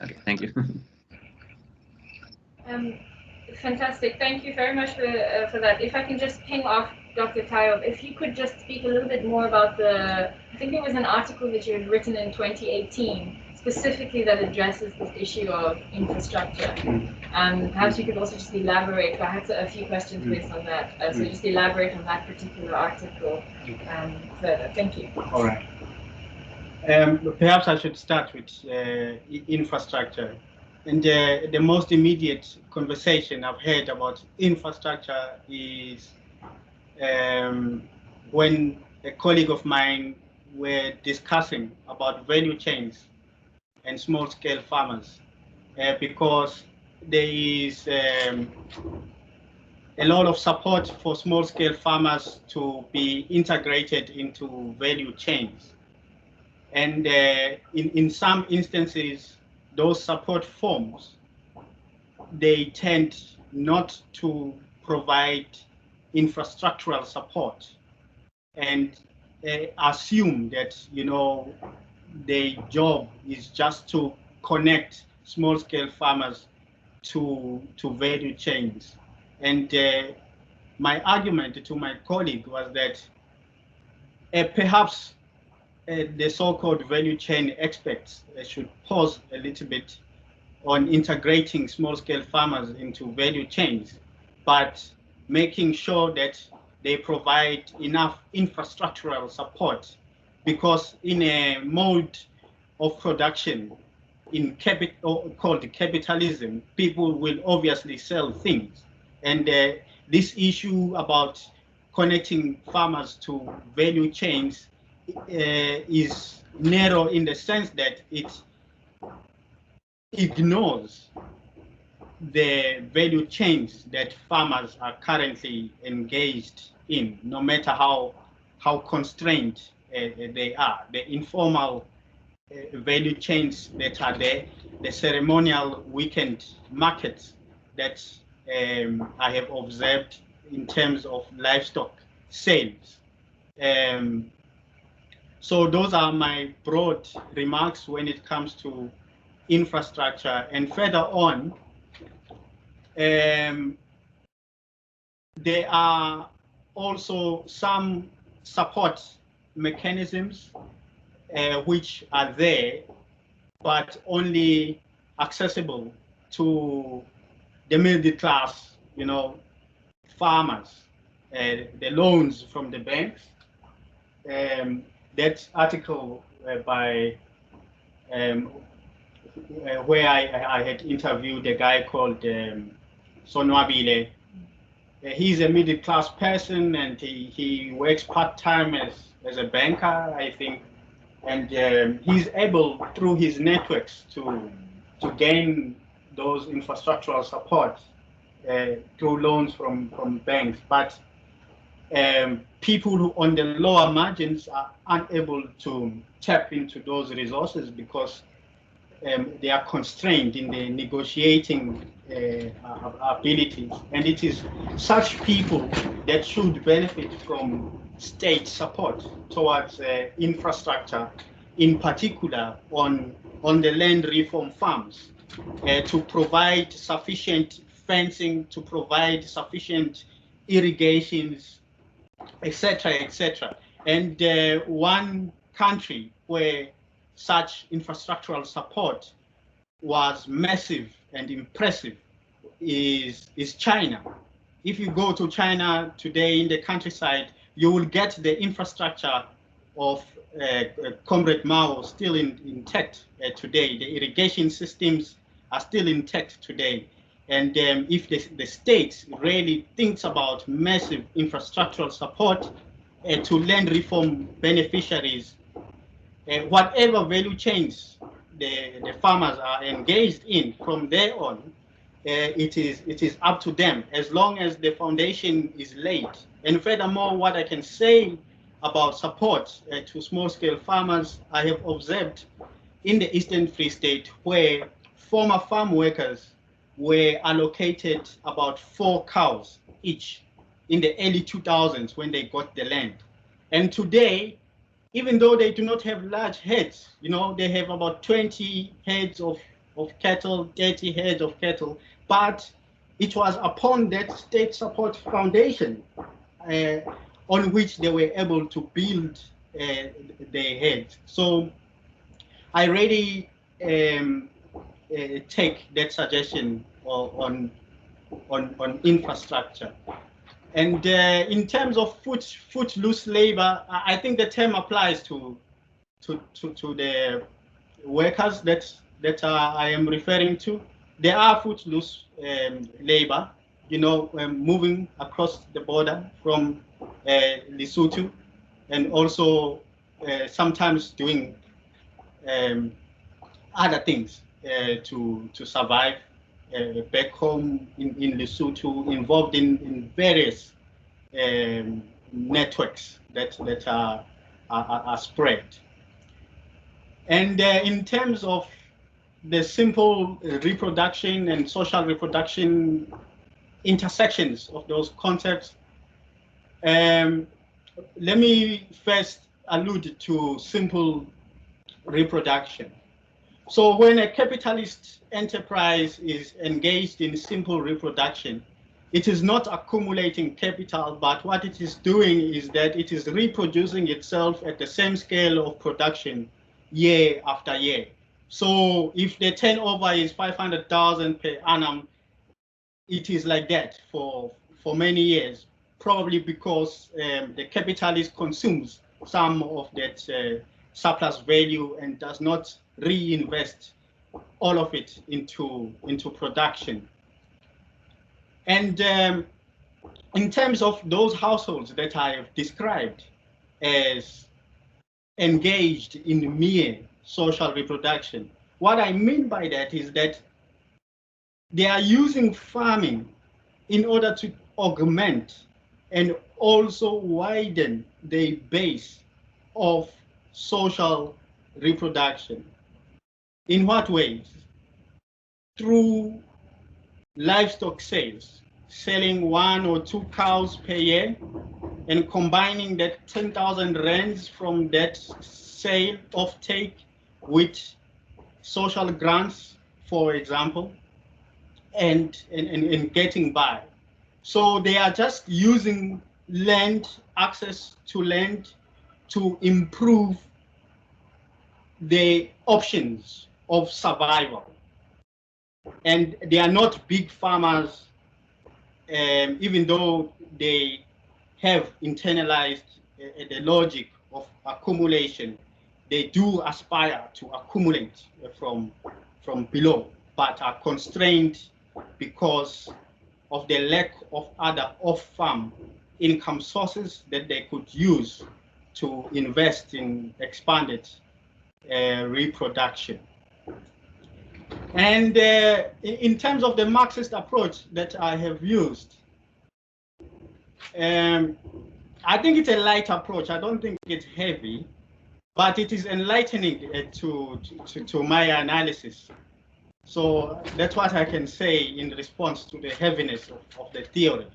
[SPEAKER 6] Okay, thank you.
[SPEAKER 1] Fantastic. Thank you very much for that. If I can just ping off Dr. Tayob, if you could just speak a little bit more about I think it was an article that you had written in 2018, specifically that addresses this issue of infrastructure. Perhaps you could also just elaborate. I had a few questions based on that. So just elaborate on that particular article further. Thank you.
[SPEAKER 2] All right. Perhaps I should start with infrastructure. And the most immediate conversation I've heard about infrastructure is when a colleague of mine were discussing about value chains and small-scale farmers, because there is a lot of support for small-scale farmers to be integrated into value chains. And in some instances, those support forms, they tend not to provide infrastructural support and assume that, their job is just to connect small-scale farmers to value chains. And my argument to my colleague was that perhaps the so-called value chain experts should pause a little bit on integrating small-scale farmers into value chains, but making sure that they provide enough infrastructural support, because in a mode of production called capitalism, people will obviously sell things. And this issue about connecting farmers to value chains is narrow in the sense that it ignores the value chains that farmers are currently engaged in, no matter how constrained they are. The informal value chains that are there, the ceremonial weekend markets that I have observed in terms of livestock sales. So those are my broad remarks when it comes to infrastructure. And further on, there are also some support mechanisms which are there, but only accessible to the middle class, farmers, the loans from the banks. That article by where I had interviewed a guy called Sonwabile. He's a middle class person, and he works part-time as a banker, I think, and he's able through his networks to gain those infrastructural support through loans from banks. But people who on the lower margins are unable to tap into those resources because they are constrained in the negotiating abilities. And it is such people that should benefit from state support towards infrastructure, in particular on the land reform farms, to provide sufficient fencing, to provide sufficient irrigations, etc., etc. And one country where such infrastructural support was massive and impressive is China. If you go to China today in the countryside, you will get the infrastructure of Comrade Mao still intact today. The irrigation systems are still intact today. And if the state really thinks about massive infrastructural support to land reform beneficiaries, whatever value chains the farmers are engaged in from there on, it is up to them as long as the foundation is laid. And furthermore, what I can say about support to small-scale farmers, I have observed in the Eastern Free State where former farm workers were allocated about 4 cows each in the early 2000s when they got the land. And today, even though they do not have large herds, they have about 20 heads of cattle, 30 heads of cattle, but it was upon that state support foundation on which they were able to build their heads. So I really take that suggestion on infrastructure. And in terms of footloose labor, I think the term applies to the workers that I am referring to. There are footloose labor, moving across the border from Lesotho, and also sometimes doing other things to survive back home in Lesotho, involved in various networks that are spread. And in terms of the simple reproduction and social reproduction intersections of those concepts, let me first allude to simple reproduction. So when a capitalist enterprise is engaged in simple reproduction, it is not accumulating capital, but what it is doing is that it is reproducing itself at the same scale of production year after year. So if the turnover is 500,000 per annum, it is like that for many years, probably because the capitalist consumes some of that surplus value and does not reinvest all of it into production. And in terms of those households that I have described as engaged in mere social reproduction, what I mean by that is that they are using farming in order to augment and also widen the base of social reproduction. In what ways? Through livestock sales. selling 1 or 2 cows per year, and combining that 10,000 rands from that sale of take with social grants, for example, and getting by. So they are just using land, access to land, to improve the options of survival. And they are not big farmers, even though they have internalized the logic of accumulation. They do aspire to accumulate from below, but are constrained because of the lack of other off-farm income sources that they could use to invest in expanded reproduction. And in terms of the Marxist approach that I have used, I think it's a light approach. I don't think it's heavy, but it is enlightening to my analysis. So that's what I can say in response to the heaviness of the theory.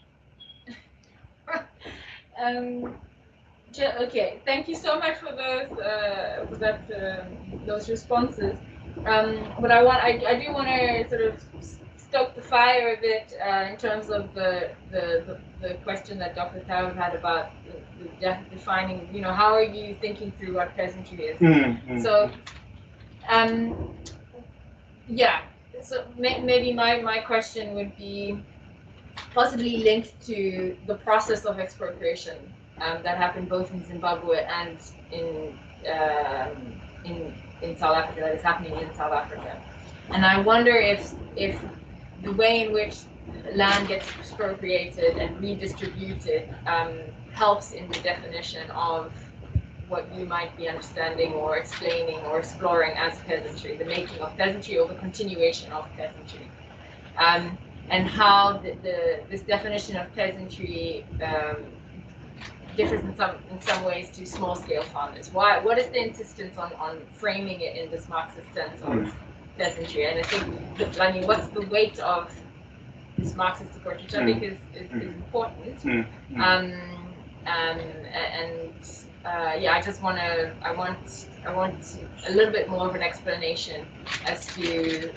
[SPEAKER 1] Okay, thank you so much for those responses. But I do want to sort of stoke the fire a bit in terms of the question that Dr. Taub had about defining, how are you thinking through what peasantry is? So, yeah. So maybe my question would be possibly linked to the process of expropriation that happened both in Zimbabwe and in South Africa, that is happening in South Africa. And I wonder if the way in which land gets expropriated and redistributed helps in the definition of what you might be understanding or explaining or exploring as peasantry, the making of peasantry or the continuation of peasantry. And how this definition of peasantry differs in some ways to small-scale farmers. What is the insistence on framing it in this Marxist sense of peasantry? And I think, what's the weight of this Marxist approach, which I think is important. Yeah, I want a little bit more of an explanation as to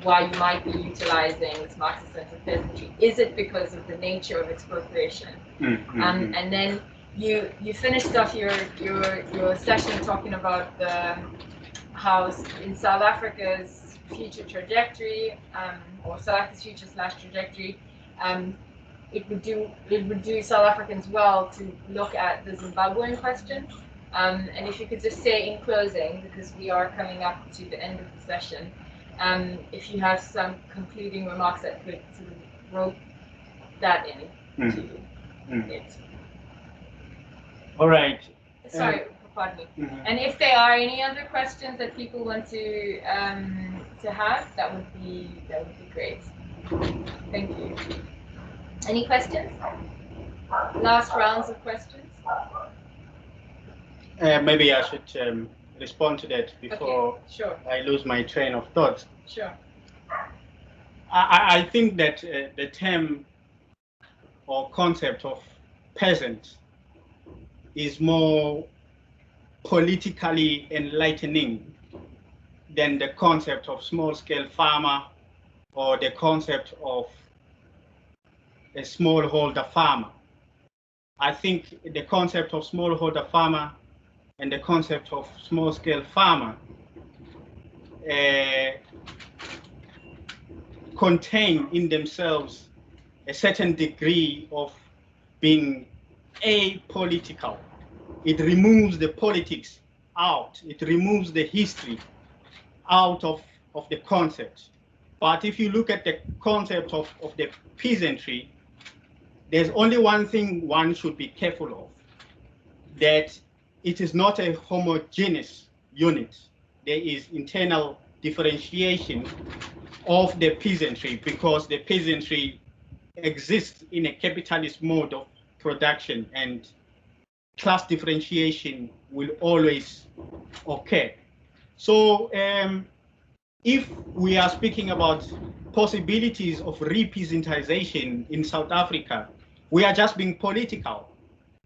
[SPEAKER 1] why you might be utilizing this Marxist sense of peasantry. Is it because of the nature of expropriation? And then you finished off your session talking about how in South Africa's future trajectory, or South Africa's future / trajectory, it would do South Africans well to look at the Zimbabwean question. And if you could just say in closing, because we are coming up to the end of the session, if you have some concluding remarks that could sort of rope that in to it.
[SPEAKER 2] All right.
[SPEAKER 1] Sorry, pardon me. And if there are any other questions that people want to have, that would be great. Thank you. Any questions? Last rounds of questions?
[SPEAKER 2] Maybe I should respond to that before I lose my train of thought.
[SPEAKER 1] Sure.
[SPEAKER 2] I think that the term or concept of peasant is more politically enlightening than the concept of small-scale farmer or the concept of a smallholder farmer. I think the concept of smallholder farmer and the concept of small-scale farmer contain in themselves a certain degree of being apolitical. It removes the politics out. It removes the history out of the concept. But if you look at the concept of the peasantry, there's only one thing one should be careful of, that it is not a homogeneous unit. There is internal differentiation of the peasantry because the peasantry exists in a capitalist mode of production, and class differentiation will always occur. So if we are speaking about possibilities of representization in South Africa, we are just being political.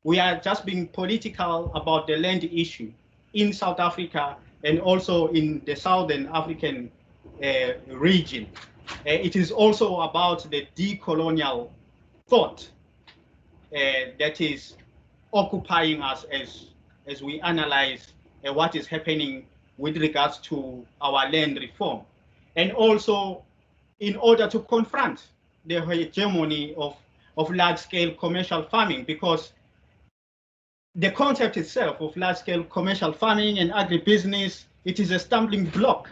[SPEAKER 2] We are just being political about the land issue in South Africa and also in the Southern African region. It is also about the decolonial thought that is occupying us as we analyze what is happening with regards to our land reform. And also in order to confront the hegemony of large-scale commercial farming, because the concept itself of large-scale commercial farming and agribusiness, it is a stumbling block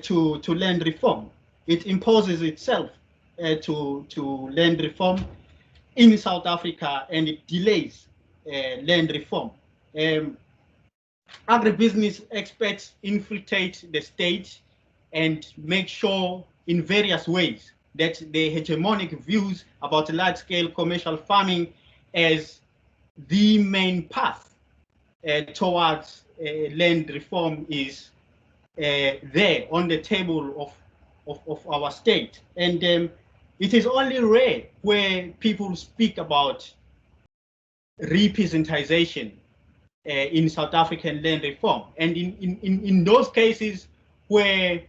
[SPEAKER 2] to land reform. It imposes itself to land reform in South Africa, and it delays land reform. Agribusiness experts infiltrate the state and make sure in various ways that the hegemonic views about large-scale commercial farming as the main path towards land reform is there on the table of our state. And it is only rare where people speak about representization in South African land reform. And in those cases where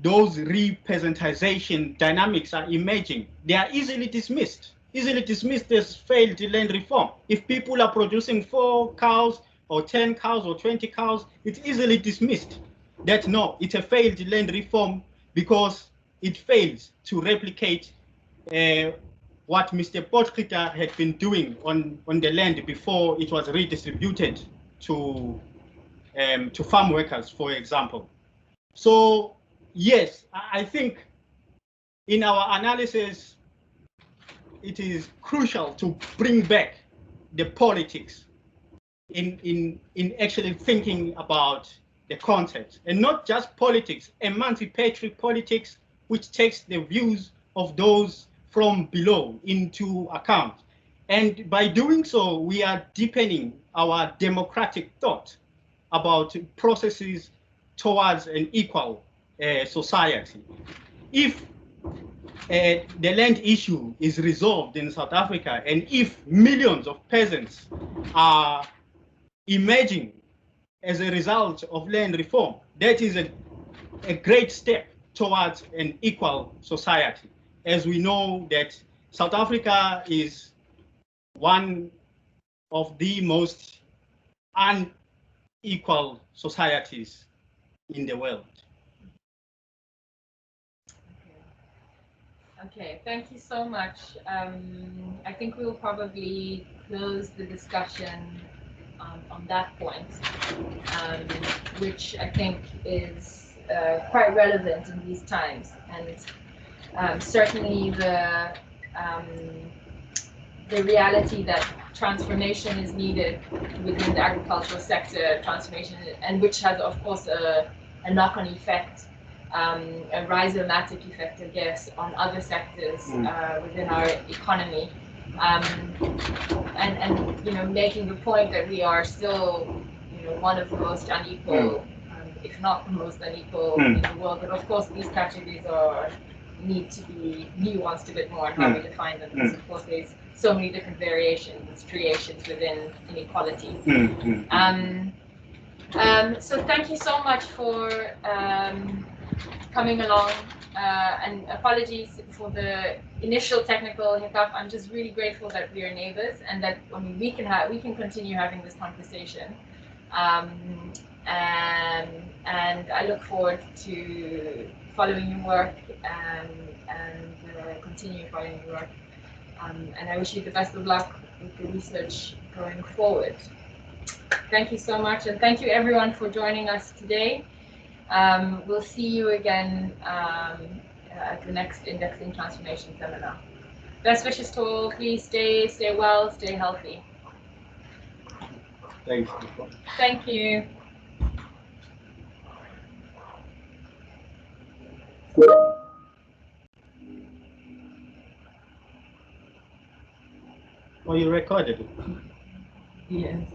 [SPEAKER 2] those representization dynamics are emerging, they are easily dismissed as failed land reform. If people are producing 4 cows or 10 cows or 20 cows, it's easily dismissed that no, it's a failed land reform because it fails to replicate what Mr. Potgieter had been doing on the land before it was redistributed to farm workers, for example. So yes, I think in our analysis, it is crucial to bring back the politics in actually thinking about the concept, and not just politics, emancipatory politics, which takes the views of those from below into account. And by doing so, we are deepening our democratic thought about processes towards an equal society. If the land issue is resolved in South Africa, and if millions of peasants are emerging as a result of land reform, that is a great step towards an equal society. As we know that South Africa is one of the most unequal societies in the world.
[SPEAKER 1] Okay, thank you so much. I think we will probably close the discussion on that point, which I think is quite relevant in these times, and certainly the reality that transformation is needed within the agricultural sector, transformation, and which has, of course, a knock-on effect, a rhizomatic effect, I guess, on other sectors within our economy. And you know, making the point that we are still, you know, one of the most unequal, if not the most unequal in the world. But of course, these categories need to be nuanced a bit more on how we define them, because of course there's so many different variations, striations within inequalities. So thank you so much for coming along, and apologies for the initial technical hiccup. I'm just really grateful that we are neighbors, and that we can continue having this conversation. And I look forward to following your work and continue following your work. And I wish you the best of luck with the research going forward. Thank you so much, and thank you everyone for joining us today. We'll see you again at the next Indexing Transformation seminar. Best wishes to all. Please stay well, stay healthy.
[SPEAKER 2] Thanks.
[SPEAKER 1] Thank you.
[SPEAKER 2] Oh, you recorded it?
[SPEAKER 1] Yes.